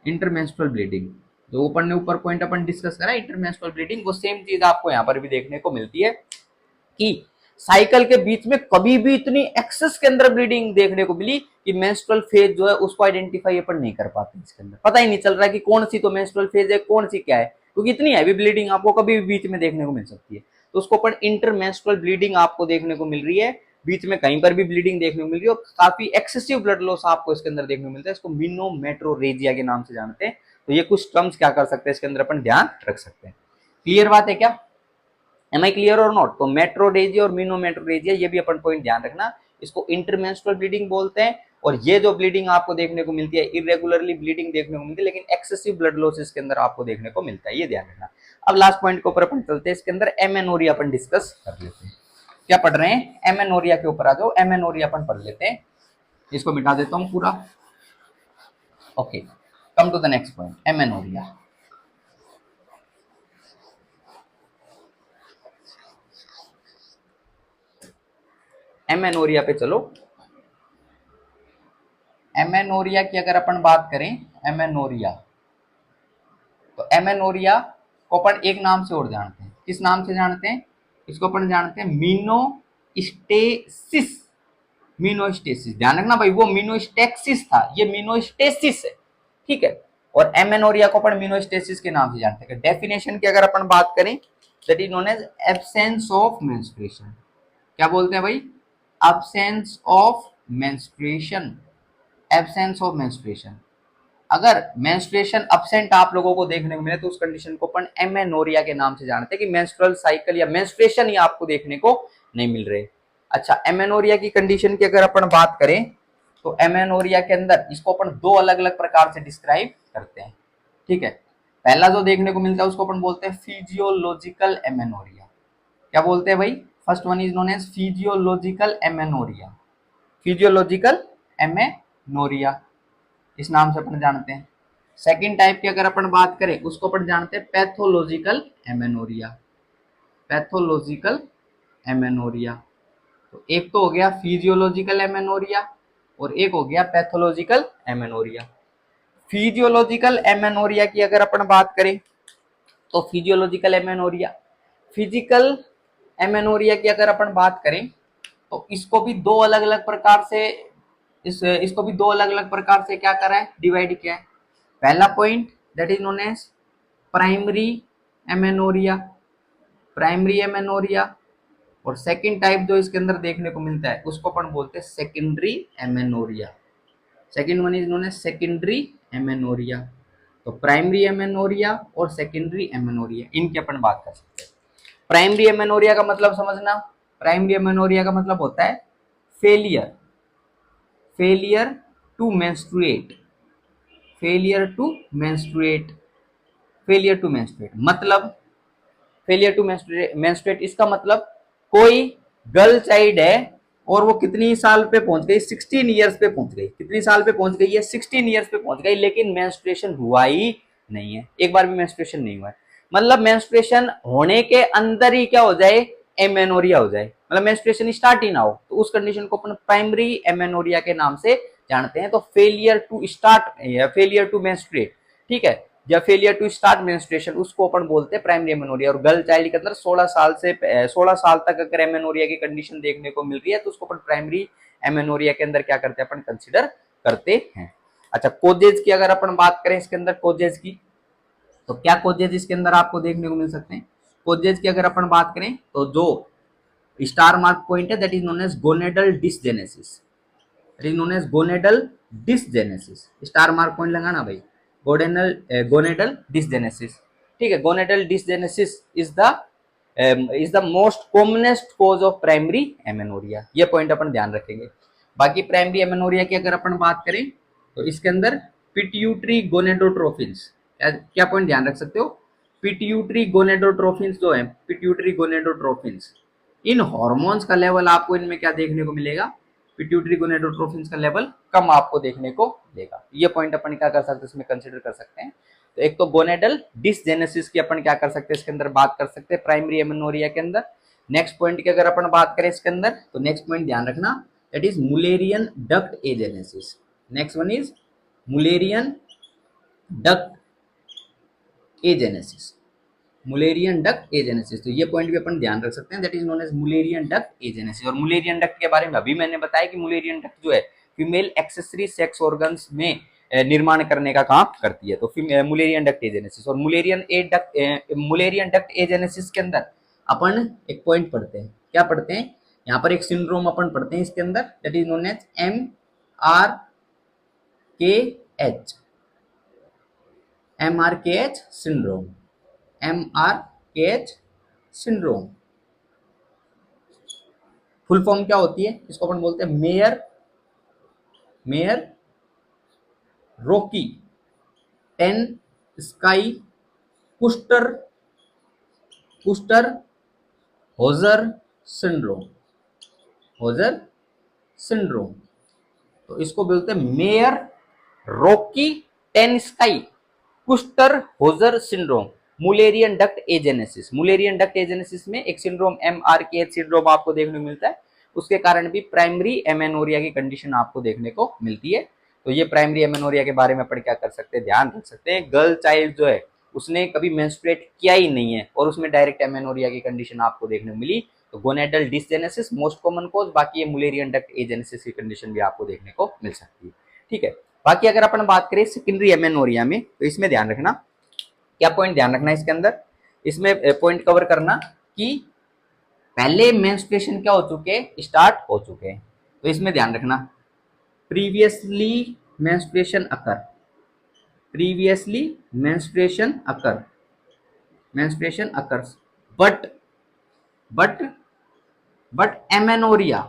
इंटरमेंस्ट्रुअल ब्लीडिंग जो अपन ने ऊपर पॉइंट अपन डिस्कस करा इंटरमेंस्ट्रुअल ब्लीडिंग, वो सेम चीज आपको यहाँ पर भी देखने को मिलती है कि साइकिल के बीच में कभी भी इतनी एक्सेस के अंदर ब्लीडिंग देखने को मिली कि मेंस्ट्रुअल फेज जो है उसको आइडेंटिफाई अपन नहीं कर पाते, इसके अंदर पता ही नहीं चल रहा है कि कौन सी तो मेंस्ट्रुअल फेज है कौन सी क्या है, क्योंकि इतनी हैवी ब्लीडिंग आपको कभी भी बीच में देखने को मिल सकती है। तो उसको अपन इंटरमेंस्ट्रुअल ब्लीडिंग आपको देखने को मिल रही है, बीच में कहीं पर भी ब्लीडिंग देखने को मिल रही है और काफी एक्सेसिव ब्लड लॉस आपको इसके अंदर देखने को मिलता है, इसको मीनोमेट्रोरेजिया के नाम से जानते हैं। तो ये कुछ टर्म्स क्या कर सकते हैं इसके अंदर अपन ध्यान रख सकते हैं। क्लियर बात है क्या? एम आई क्लियर और नॉट? तो मेट्रोरेजिया और मीनोमेट्रोरेजिया ये भी अपन पॉइंट ध्यान रखना, इसको इंटरमेंस्ट्रुअल ब्लीडिंग बोलते हैं। और ये जो ब्लीडिंग आपको देखने को मिलती है, इरेगुलरली ब्लीडिंग देखने को मिलती है, लेकिन एक्सेसिव ब्लड लॉस इसके अंदर आपको देखने को मिलता है, ये ध्यान रखना। अब लास्ट पॉइंट के ऊपर अपन चलते हैं, इसके अंदर एमेनोरिया अपन डिस्कस कर लेते हैं। क्या पढ़ रहे हैं? एमेनोरिया के ऊपर आ जाओ, एमेनोरिया अपन पढ़ लेते हैं, इसको मिटा देता हूं पूरा। Okay, come to the next point, amenorrhoea. Amenorrhoea पे चलो। एमेनोरिया की अगर अपन बात करें, एमेनोरिया, तो एमेनोरिया को अपन एक नाम से और जानते हैं, किस नाम से जानते हैं? इसको अपन जानते हैं मीनोस्टेसिस, मीनोस्टेसिस। ध्यान रखना भाई, वो मीनोस्टेक्सिस था, ये मीनोस्टेसिस है, ठीक है। और एमेनोरिया को अपन मीनोस्टेसिस के नाम से जानते हैं। डेफिनेशन की अगर अपन बात करें, that is known as absence of menstruation. क्या बोलते हैं भाई? Absence of menstruation, absence of menstruation. अगर मेंस्ट्रुएशन अब्सेंट आप लोगों को देखने को मिले तो उस कंडीशन को अपन एमेनोरिया के नाम से जानते हैं कि मेंस्ट्रुअल साइकिल या मेंस्ट्रुएशन ही आपको देखने को नहीं मिल रहे। अच्छा, एमेनोरिया की कंडीशन की अगर अपन बात करें तो एमेनोरिया के अंदर इसको अपन दो अलग अलग प्रकार से डिस्क्राइब करते हैं, ठीक है। पहला जो देखने को मिलता है उसको अपन बोलते हैं फिजियोलॉजिकल एमेनोरिया। क्या बोलते हैं भाई? First one is known as physiological amenorrhoea, physiological amenorrhoea, इस नाम से अपन जानते हैं। सेकंड टाइप की अगर अपन बात करें उसको अपन जानते हैं पैथोलॉजिकल एमेनोरिया, पैथोलॉजिकल एमेनोरिया। तो एक तो हो गया फिजियोलॉजिकल एमेनोरिया और एक हो गया पैथोलॉजिकल एमेनोरिया। फिजियोलॉजिकल एमेनोरिया की अगर अपन बात करें तो फिजियोलॉजिकल एमेनोरिया, फिजिकल एमेनोरिया की अगर अपन बात करें तो इसको भी दो अलग अलग प्रकार से इसको भी दो अलग अलग प्रकार से क्या करा है, डिवाइड किया है। पहला point that is known as primary amenorrhoea, primary amenorrhoea. और सेकंड टाइप जो इसके अंदर देखने को मिलता है उसको अपन बोलते हैं secondary amenorrhoea, second one is known as secondary amenorrhoea. तो प्राइमरी एमेनोरिया और सेकेंडरी एमेनोरिया, इनकी अपन बात कर सकते हैं। प्राइमरी एमेनोरिया का मतलब समझना, प्राइमरी एमेनोरिया का मतलब होता है failure, failure to menstruate, failure to menstruate, failure to menstruate मतलब, फेलियर टू मेंस्ट्रुएट इसका मतलब कोई गर्ल चाइल्ड है और वो कितनी साल पे पहुंच गई, 16 ईयर्स पे पहुंच गई, कितनी साल पे पहुंच गई है, 16 ईयर्स पे पहुंच गई, लेकिन मेंस्ट्रुएशन हुआ ही नहीं है, एक बार भी मेंस्ट्रुएशन नहीं हुआ है। मतलब मेंस्ट्रुएशन होने के अंदर ही क्या हो जाए, एमेनोरिया हो जाए, मतलब मेंस्ट्रुएशन स्टार्ट ही ना हो, तो उस कंडीशन को अपन प्राइमरी एमेनोरिया के नाम से जानते हैं। तो फेलियर टू स्टार्ट या फेलियर टू मेंस्ट्रुएट, ठीक है। या फेलियर टू स्टार्ट मेंस्ट्रुएशन, उसको अपन बोलते हैं प्राइमरी एमेनोरिया। और गर्ल चाइल्ड के अंदर 16 साल तक अगर एमेनोरिया की कंडीशन देखने को मिल रही है तो उसको अपन प्राइमरी एमेनोरिया के अंदर क्या करते हैं, अपन कंसिडर करते हैं। अच्छा, कोजेज की अगर अपन बात करें इसके अंदर, कोजेज की, तो क्या कोजेज इसके अंदर आपको देखने को मिल सकते हैं। कोजेज की अगर अपन बात करें तो जो स्टार मार्क पॉइंट है that is known as gonadal dysgenesis, it is known as gonadal dysgenesis. Star mark point लगाना भाई, गोनेडल डिसजेनेसिस। ठीक है, gonadal dysgenesis is the most commonest cause of primary amenorrhoea, ये पॉइंट अपन ध्यान रखेंगे। बाकी प्राइमरी एमेनोरिया की अगर अपन बात करें तो इसके अंदर पिट्यूटरी गोनेडोट्रोफिन्स, क्या पॉइंट ध्यान रख सकते हो, पिट्यूटरी गोनेडोट्रोफिन्स जो है, पिट्यूटरी गोनेडोट्रोफिन्स, इन हॉर्मोन्स का लेवल आपको इनमें क्या देखने को मिलेगा, पिट्यूटरी गोनेडोट्रोफिन्स का लेवल कम आपको देखने को मिलेगा। ये पॉइंट अपन क्या कर सकते हैं, इसमें कंसीडर कर सकते हैं। तो एक तो गोनेडल डिसजेनेसिस की अपन क्या कर सकते हैं, इसके अंदर बात कर सकते हैं प्राइमरी एमेनोरिया के अंदर। नेक्स्ट पॉइंट की अगर अपन बात करें इसके अंदर, तो नेक्स्ट पॉइंट ध्यान रखना, that is Mullerian duct agenesis. Next one is Mullerian duct agenesis, Mullerian duct agenesis. तो ये पॉइंट भी अपन ध्यान रख सकते हैं, that is known as Mullerian duct agenesis. और मुलेरियन डक्ट के बारे में अभी मैंने बताया कि मुलेरियन डक्ट जो है फीमेल एक्सेसरी सेक्स ऑर्गन्स में निर्माण करने का काम करती है। तो मुलेरियन डक्ट एजेनेसिस और मुलेरियन डक्ट एजेनेसिस के अंदर अपन एक पॉइंट पढ़ते हैं, क्या पढ़ते हैं, यहाँ पर एक सिंड्रोम अपन पढ़ते हैं इसके अंदर, that is known as MRKH, MRKH syndrome, MRKH syndrome. Full form क्या होती है, इसको अपन बोलते हैं Mayer Rokitansky Kuster Kuster Hauser syndrome, Hauser syndrome. तो इसको बोलते हैं Mayer Rokitansky Kuster Hauser syndrome, Mullerian duct agenesis. Mullerian duct agenesis में एक सिंड्रोम MRKH सिंड्रोम आपको देखने को मिलता है, उसके कारण भी प्राइमरी एमेनोरिया की कंडीशन आपको देखने को मिलती है। तो ये प्राइमरी एमेनोरिया के बारे में अपन क्या कर सकते हैं, ध्यान रख सकते हैं। गर्ल चाइल्ड जो है उसने कभी मेंस्ट्रुएट किया ही नहीं है और उसमें डायरेक्ट एमेनोरिया की कंडीशन आपको देखने को मिली, तो gonadal dysgenesis most common cause, बाकी ये मुलेरियन डक्ट एजेनेसिस की कंडीशन भी आपको देखने को मिल सकती है। ठीक है, बाकी अगर अपन बात करें सेकेंडरी एमेनोरिया में, तो इसमें ध्यान रखना, क्या पॉइंट ध्यान रखना इसके अंदर, इसमें पॉइंट कवर करना कि पहले मेंस्ट्रुएशन क्या हो चुके हैं, स्टार्ट हो चुके हैं। तो इसमें ध्यान रखना, previously menstruation occur, previously menstruation occur, menstruation occurs, but but but amenorrhoea,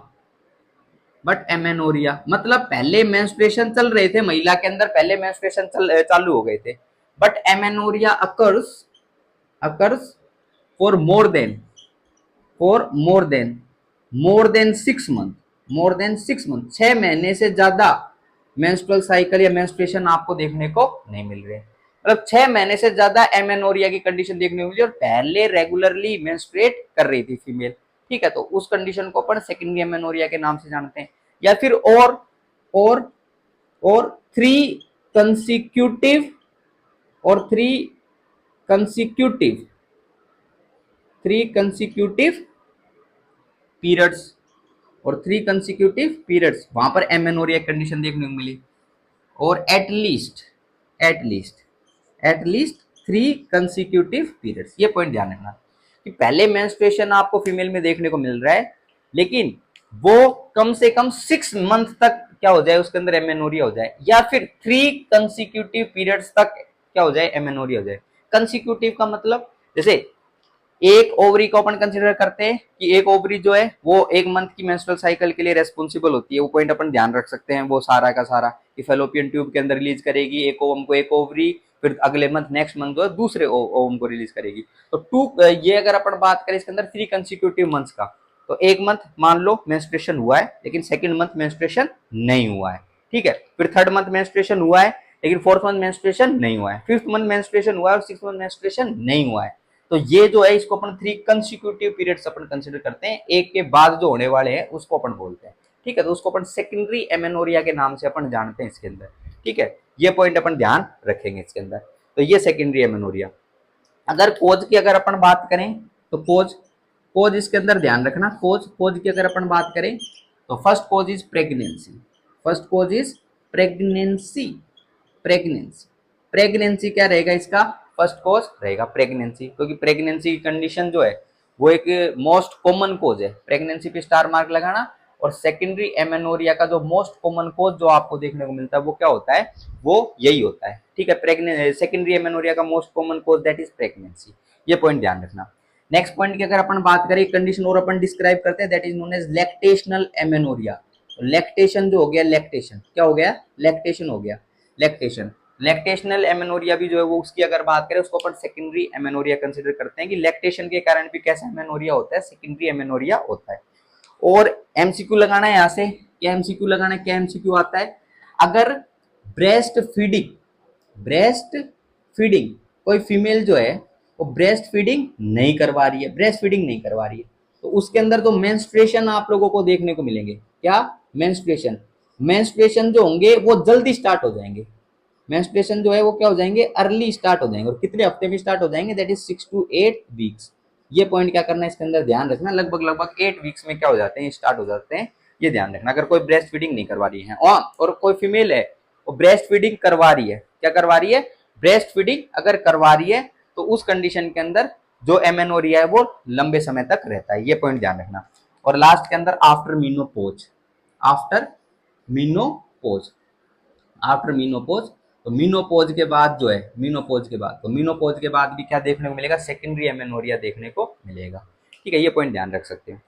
but amenorrhoea मतलब पहले मेंस्ट्रुएशन चल रहे थे महिला के अंदर, पहले मेंस्ट्रुएशन चालू हो गए थे, but amenorrhoea occurs occurs for more than 6 month, more than 6 month, 6 महीने से ज्यादा मेंस्ट्रुअल साइकिल या मेंस्ट्रुएशन आपको देखने को नहीं मिल रहे, मतलब 6 महीने से ज्यादा एमेनोरिया की कंडीशन देखने को मिली और पहले रेगुलरली मेंस्ट्रुएट कर रही थी फीमेल। ठीक है, तो उस कंडीशन को अपन सेकेंडरी एमेनोरिया के नाम से जानते हैं। या फिर और 3 कंसिक्यूटिव और 3 कंसिक्यूटिव पीरियड्स, और 3 कंसिक्यूटिव पीरियड्स वहां पर एमेनोरिया कंडीशन देखने को मिली, और एटलीस्ट 3 कंसिक्यूटिव पीरियड्स। ये पॉइंट ध्यान रखना कि पहले मेंस्ट्रुएशन आपको फीमेल में देखने को मिल रहा है, लेकिन वो कम से कम 6 मंथ तक क्या हो जाए, उसके अंदर एमेनोरिया हो जाए, या फिर 3 कंसिक्यूटिव पीरियड्स तक क्या हो जाए, एमेनोरिया हो जाए। कंसिक्यूटिव का मतलब, जैसे एक ओवरी को अपन कंसिडर करते हैं कि एक ओवरी जो है वो 1 मंथ की मेंस्ट्रुअल साइकिल के लिए रेस्पॉन्सिबल होती है, वो पॉइंट अपन ध्यान रख सकते हैं, वो सारा का सारा कि फैलोपियन ट्यूब के अंदर रिलीज करेगी एक ओवम को, एक ओवरी, फिर अगले मंथ नेक्स्ट मंथ जो है दूसरे ओवम को रिलीज करेगी। तो ये अगर अपन बात करें इसके अंदर 3 कंसिक्यूटिव मंथ्स का, तो 1 मंथ मान लो मेंस्ट्रुएशन हुआ है लेकिन सेकंड मंथ मेंस्ट्रुएशन नहीं हुआ है। ठीक है, फिर थर्ड मंथ मेंस्ट्रुएशन हुआ है लेकिन फोर्थ मंथ मेंस्ट्रुएशन नहीं हुआ है, फिफ्थ मंथ मेंस्ट्रुएशन हुआ है और सिक्स्थ मंथ मेंस्ट्रुएशन नहीं हुआ है। तो ये जो है इसको अपन 3 कंसिक्यूटिव पीरियड्स अपन कंसिडर करते हैं, एक के बाद जो होने वाले हैं उसको अपन बोलते हैं। ठीक है, तो उसको अपन सेकेंडरी एमेनोरिया के नाम से अपन जानते हैं इसके अंदर। ठीक है, ये पॉइंट अपन ध्यान रखेंगे इसके अंदर। तो ये सेकेंडरी एमेनोरिया। अगर कोज की अगर अपन बात करें तो कोज कोज इसके अंदर ध्यान रखना, कोज कोज की अगर अपन बात करें तो first cause is pregnancy, first cause is pregnancy, pregnancy, pregnancy क्या रहेगा इसका, फर्स्ट कोज रहेगा प्रेगनेंसी, क्योंकि प्रेगनेंसी की कंडीशन जो है वो एक मोस्ट कॉमन कोज है, प्रेगनेंसी पे स्टार मार्क लगाना। और सेकेंडरी एमेनोरिया का जो मोस्ट कॉमन कोज जो आपको देखने को मिलता है वो क्या होता है, वो यही होता है, ठीक है। प्रेगनेंसी सेकेंडरी एमेनोरिया का most common cause that is pregnancy, ये पॉइंट ध्यान रखना। नेक्स्ट पॉइंट की अगर अपन बात करें कंडीशन और अपन डिस्क्राइब करते हैं that is known as lactational amenorrhoea. Lactation जो हो गया, लैक्टेशन क्या हो गया, लैक्टेशन हो गया, लैक्टेशन। लैक्टेशनल एमेनोरिया भी जो है वो उसकी अगर बात करें उसको अपन सेकेंडरी एमेनोरिया कंसीडर करते हैं कि लैक्टेशन के कारण भी कैसा एमेनोरिया होता है, सेकेंडरी एमेनोरिया होता है। और एमसीक्यू लगाना है यहाँ से, क्या एमसीक्यू लगाना है, क्या एमसीक्यू आता है, अगर ब्रेस्ट फीडिंग, ब्रेस्ट फीडिंग कोई फीमेल जो है वो ब्रेस्ट फीडिंग नहीं करवा रही है, ब्रेस्ट फीडिंग नहीं करवा रही है, तो उसके अंदर तो मेंस्ट्रुएशन आप लोगों को देखने को मिलेंगे, क्या, मेंस्ट्रुएशन, मेंस्ट्रुएशन जो होंगे वो जल्दी स्टार्ट हो जाएंगे, मेंस्ट्रुएशन जो है वो क्या हो जाएंगे, अर्ली स्टार्ट हो जाएंगे, और कितने हफ्ते में स्टार्ट हो जाएंगे, दैट इज 6 to 8 वीक्स। ये पॉइंट क्या करना है इसके अंदर ध्यान रखना, लगभग लगभग 8 वीक्स में क्या हो जाते हैं, स्टार्ट हो जाते हैं, ये ध्यान रखना। अगर कोई ब्रेस्ट फीडिंग नहीं करवा रही है और कोई फीमेल है वो ब्रेस्ट फीडिंग करवा रही है, क्या करवा रही है, ब्रेस्ट फीडिंग अगर करवा रही है तो उस कंडीशन के अंदर जो एमेनोरिया है वो लंबे समय तक रहता है, ये पॉइंट ध्यान रखना। और लास्ट के अंदर after menopause, after menopause, after menopause, तो मीनोपोज के बाद जो है, मीनोपोज के बाद, तो मीनोपोज के बाद भी क्या देखने को मिलेगा, सेकेंडरी एमेनोरिया देखने को मिलेगा, ठीक है, ये पॉइंट ध्यान रख सकते हैं।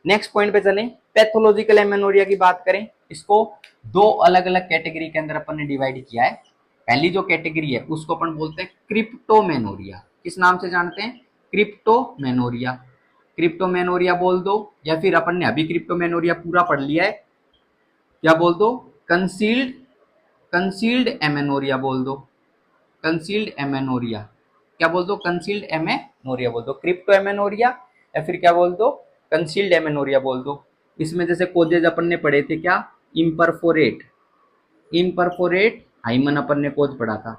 नेक्स्ट पॉइंट पे चलें, पैथोलॉजिकल एमेनोरिया की बात करें, इसको दो अलग अलग कैटेगरी के अंदर अपन ने डिवाइड किया है। पहली जो कैटेगरी है उसको अपन बोलते हैं क्रिप्टोमेनोरिया, किस नाम से जानते हैं, क्रिप्टोमेनोरिया, क्रिप्टोमेनोरिया बोल दो, या फिर अपन ने अभी क्रिप्टोमेनोरिया पूरा पढ़ लिया है, क्या बोल दो, कंसील्ड, कंसील्ड एमेनोरिया बोल दो, कंसील्ड एमेनोरिया, क्या बोल दो, कंसील्ड एमेनोरिया बोल दो, क्रिप्टो एमेनोरिया, या फिर क्या बोल दो, कंसील्ड एमेनोरिया बोल दो। इसमें जैसे कोजेज अपन ने पढ़े थे, क्या, इम्परफोरेट, इम्परफोरेट हाइमन अपन ने कोज पढ़ा था,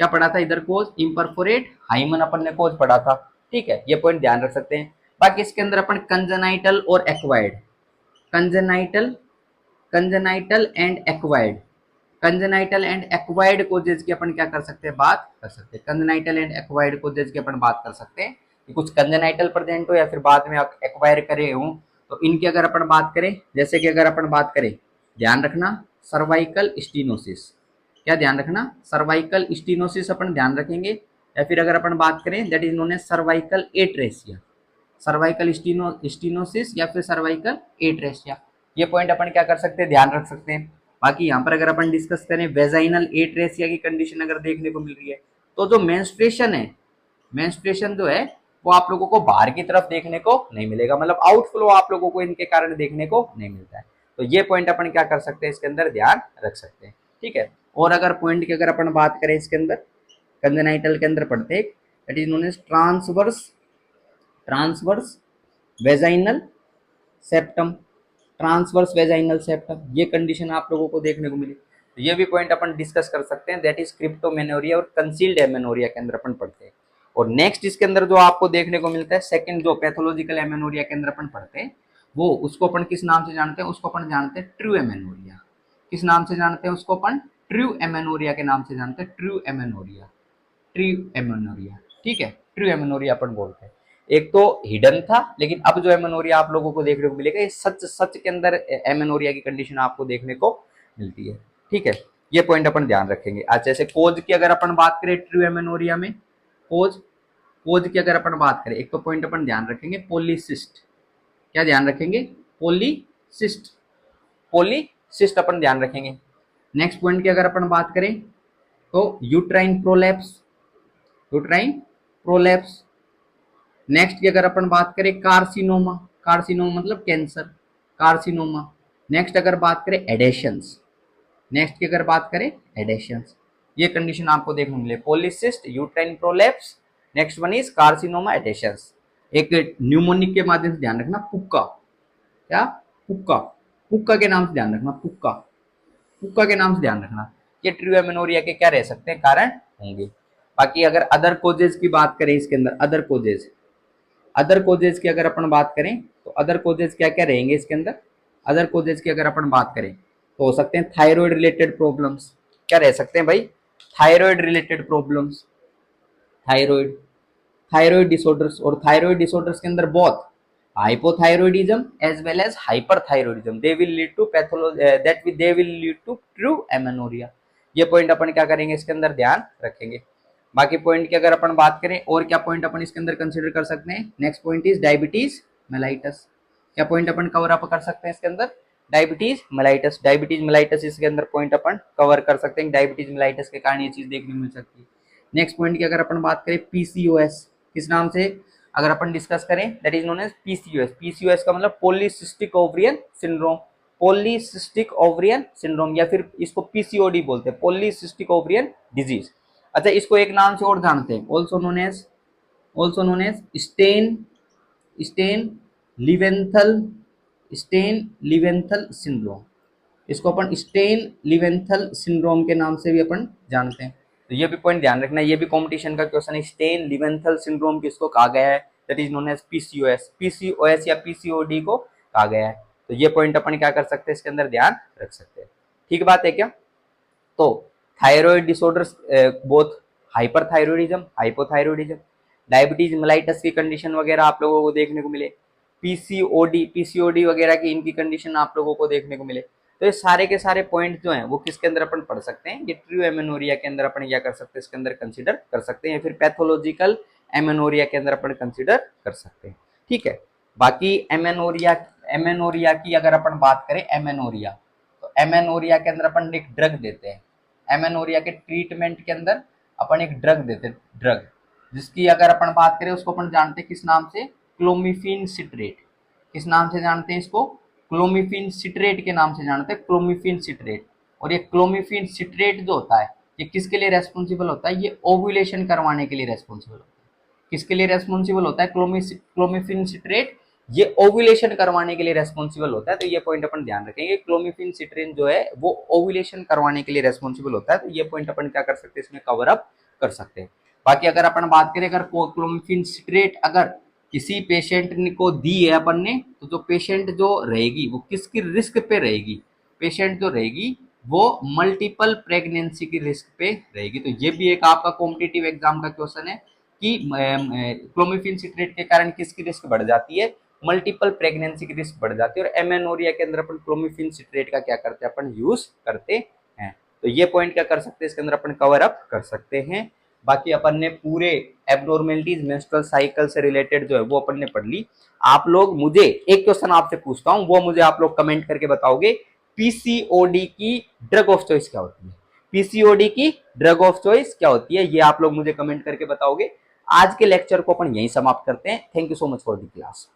क्या पढ़ा था इधर कोज, इम्परफोरेट हाइमन अपन ने कोज पढ़ा था, ठीक है, ये पॉइंट ध्यान रख सकते हैं। बाकी इसके अंदर अपन कंजेनाइटल और acquired, congenital, congenital and acquired, congenital and acquired causes की अपन क्या कर सकते हैं, बात कर सकते हैं, कंजेनाइटल एंड एक्वायर्ड कोजेज की अपन बात कर सकते हैं कि कुछ कंजेनाइटल प्रेजेंट हो या फिर बाद में एक्वायर करे हो, तो इनकी अगर अपन बात करें, जैसे कि अगर अपन बात करें, ध्यान रखना सर्वाइकल स्टीनोसिस, क्या ध्यान रखना, सर्वाइकल स्टीनोसिस अपन ध्यान रखेंगे, या फिर अगर अपन बात करें that is known as cervical atresia, cervical stenosis या फिर सर्वाइकल एट्रेसिया, ये पॉइंट अपन क्या कर सकते हैं, ध्यान रख सकते हैं। बाकी यहाँ पर अगर अपन डिस्कस करें वेजाइनल एट्रेसिया की कंडीशन अगर देखने को मिल रही है, तो जो मेंस्ट्रुएशन है, मेंस्ट्रुएशन जो है वो आप लोगों को बाहर की तरफ देखने को नहीं मिलेगा, मतलब आउटफ्लो आप लोगों को इनके कारण देखने को नहीं मिलता है, तो ये पॉइंट अपन क्या कर सकते हैं, इसके अंदर ध्यान रख सकते हैं, ठीक है। और अगर पॉइंट की अगर अपन बात करें इसके अंदर, कंजेनाइटल के अंदर पढ़ते हैं, that is known as transverse, transverse vaginal septum, transverse vaginal septum, ये कंडीशन आप लोगों को देखने को मिली, तो ये भी पॉइंट अपन डिस्कस कर सकते हैं, दैट इज क्रिप्टोमेनोरिया और कंसील्ड एमेनोरिया के अंदर अपन पढ़ते हैं। और नेक्स्ट इसके अंदर जो आपको देखने को मिलता है, सेकंड जो पैथोलॉजिकल एमेनोरिया के अंदर अपन पढ़ते हैं, वो उसको अपन किस नाम से जानते हैं, उसको अपन जानते हैं ट्रू एमेनोरिया, किस नाम से जानते हैं उसको अपन, ट्रू एमेनोरिया के नाम से जानते हैं, ट्रू एमेनोरिया, ट्रू एमेनोरिया, ठीक है, ट्रू एमेनोरिया अपन बोलते हैं। एक तो हिडन था, लेकिन अब जो एमेनोरिया आप लोगों को देखने को मिलेगा ये सच सच के अंदर एमेनोरिया की कंडीशन आपको देखने को मिलती है, ठीक है, ये पॉइंट अपन ध्यान रखेंगे। आज जैसे कोज की अगर अपन बात करें ट्रू एमेनोरिया में, कोज, कोज की अगर अपन बात करें, एक तो पॉइंट अपन ध्यान रखेंगे पॉलीसिस्ट, क्या ध्यान रखेंगे, पॉलीसिस्ट, पॉलीसिस्ट अपन ध्यान रखेंगे। नेक्स्ट पॉइंट की अगर अपन बात करें तो uterine prolapse, uterine prolapse. Next की अगर अपन बात करें कार्सिनोमा, कार्सिनोमा मतलब कैंसर, कार्सिनोमा। नेक्स्ट अगर बात करें एडेशंस, नेक्स्ट की अगर बात करें एडेशंस, ये कंडीशन आपको देखने को मिले, polycyst, uterine prolapse, next one is carcinoma adhesions. एक न्यूमोनिक के माध्यम से ध्यान रखना, पुक्का, क्या, पुक्का, पुक्का के नाम से ध्यान रखना, पुक्का, पुक्का के नाम से ध्यान रखना, ये ट्रू एमेनोरिया के क्या रह सकते हैं, कारण होंगे। बाकी अगर अदर कोजेज की बात करें इसके अंदर, अदर कोजेज की अगर अपन बात करें तो अदर कोजेज क्या क्या रहेंगे इसके अंदर। अदर कोजेज की अगर अपन बात करें तो हो सकते हैं थायराइड रिलेटेड प्रॉब्लम्स, क्या रह सकते हैं भाई, thyroid related problems, thyroid, thyroid disorders, और थायराइड डिसऑर्डर्स के अंदर बहुत hypothyroidism as well as hyperthyroidism, they will lead to pathology that they will lead to true amenorrhoea. ये पॉइंट अपन क्या करेंगे इसके अंदर ध्यान रखेंगे। बाकी पॉइंट की अगर अपन बात करें और क्या पॉइंट अपन इसके अंदर कंसीडर कर सकते हैं, next point is diabetes mellitus. क्या पॉइंट अपन कवर अप कर सकते हैं इसके अंदर, डायबिटीज मेलाइटस, डायबिटीज मेलाइटस इसके अंदर पॉइंट अपन कवर कर सकते हैं, डायबिटीज मेलाइटस के कारण ये चीज देखने को मिल सकती है। नेक्स्ट पॉइंट की अगर अपन बात करें पीसीओएस, किस नाम से अगर अपन डिस्कस करें, that is known as PCOS. PCOS का मतलब polycystic ovarian syndrome, polycystic ovarian syndrome, या फिर इसको पीसीओडी बोलते हैं, पॉलीसिस्टिक ओवरियन डिजीज। अच्छा, इसको एक नाम से और जानते हैं, also known as Stein Stein Leventhal, Stein Leventhal syndrome. इसको अपन स्टेन लिवेंथल सिंड्रोम के नाम से भी अपन जानते हैं। तो ये भी पॉइंट ध्यान रखना, ये भी कंपटीशन का क्वेश्चन है, स्टेन लिवेंथल सिंड्रोम किसको कहा गया है, that is known as PCOS, PCOS या पीसीओडी को कहा गया है। तो ये पॉइंट अपन क्या कर सकते हैं इसके अंदर ध्यान रख सकते हैं। ठीक बात है क्या। तो thyroid disorders both hyperthyroidism, hypothyroidism, diabetes mellitus की कंडीशन वगैरह आप लोगों को देखने को मिले, पीसीओडी वगैरह की इनकी कंडीशन आप लोगों को देखने को मिले। तो ये सारे के सारे पॉइंट जो हैं वो किसके अंदर अपन पढ़ सकते हैं, ये ट्रू एमेनोरिया के अंदर अपन क्या कर सकते हैं, इसके अंदर कंसीडर कर सकते हैं, या फिर पैथोलॉजिकल एमेनोरिया के अंदर अपन कंसीडर कर सकते हैं। ठीक है। बाकी एमेनोरिया की अगर अपन बात करें, एमेनोरिया, तो एमेनोरिया के अंदर अपन एक ड्रग देते हैं, एमेनोरिया के ट्रीटमेंट के अंदर अपन एक ड्रग देते हैं, ड्रग जिसकी अगर अपन बात करें उसको अपन जानते हैं किस नाम से, क्लोमिफिन सिट्रेट। किस नाम से जानते हैं इसको, क्लोमिफिन सिट्रेट के नाम से जानते हैं, क्लोमिफिन सिट्रेट। और ये क्लोमिफिन सिट्रेट जो होता है ये किसके लिए रेस्पॉन्सिबल होता है, ये ओव्यूलेशन करवाने के लिए रेस्पॉन्सिबल होता है। किसके लिए रेस्पॉन्सिबल होता है, क्लोमिफिन सिट्रेट ये ओव्यूलेशन करवाने के लिए रेस्पॉन्सिबल होता है। तो ये पॉइंट अपन ध्यान रखेंगे, क्लोमिफिन सिट्रेट जो है वो ओव्यूलेशन करवाने के लिए रेस्पॉन्सिबल होता है। तो ये पॉइंट अपन क्या कर सकते हैं इसमें कवर अप कर सकते हैं। बाकी अगर अपन बात करें, अगर क्लोमिफिन सिट्रेट अगर किसी पेशेंट को दी है अपन ने, तो जो पेशेंट जो रहेगी वो किसकी रिस्क पे रहेगी, पेशेंट जो रहेगी वो मल्टीपल प्रेगनेंसी की रिस्क पे रहेगी। तो ये भी एक आपका कॉम्पिटिटिव एग्जाम का क्वेश्चन है कि क्लोमिफिन सिट्रेट के कारण किसकी रिस्क बढ़ जाती है, मल्टीपल प्रेगनेंसी की रिस्क बढ़ जाती है। और एमेनोरिया के अंदर अपन क्लोमिफिन सिट्रेट का क्या करते हैं, अपन यूज करते हैं। तो ये पॉइंट क्या कर सकते हैं इसके अंदर अपन कवर अप कर सकते हैं। बाकी अपन ने पूरे एब्नॉर्मेलिटीज मेंस्ट्रुअल साइकिल से रिलेटेड जो है वो अपन ने पढ़ ली। आप लोग, मुझे एक क्वेश्चन आपसे पूछता हूं, वो मुझे आप लोग कमेंट करके बताओगे, पीसीओडी की ड्रग ऑफ चॉइस क्या होती है, पीसीओडी की ड्रग ऑफ चॉइस क्या होती है, ये आप लोग मुझे कमेंट करके बताओगे। आज के लेक्चर को अपन यहीं समाप्त करते हैं। Thank you so much for the class.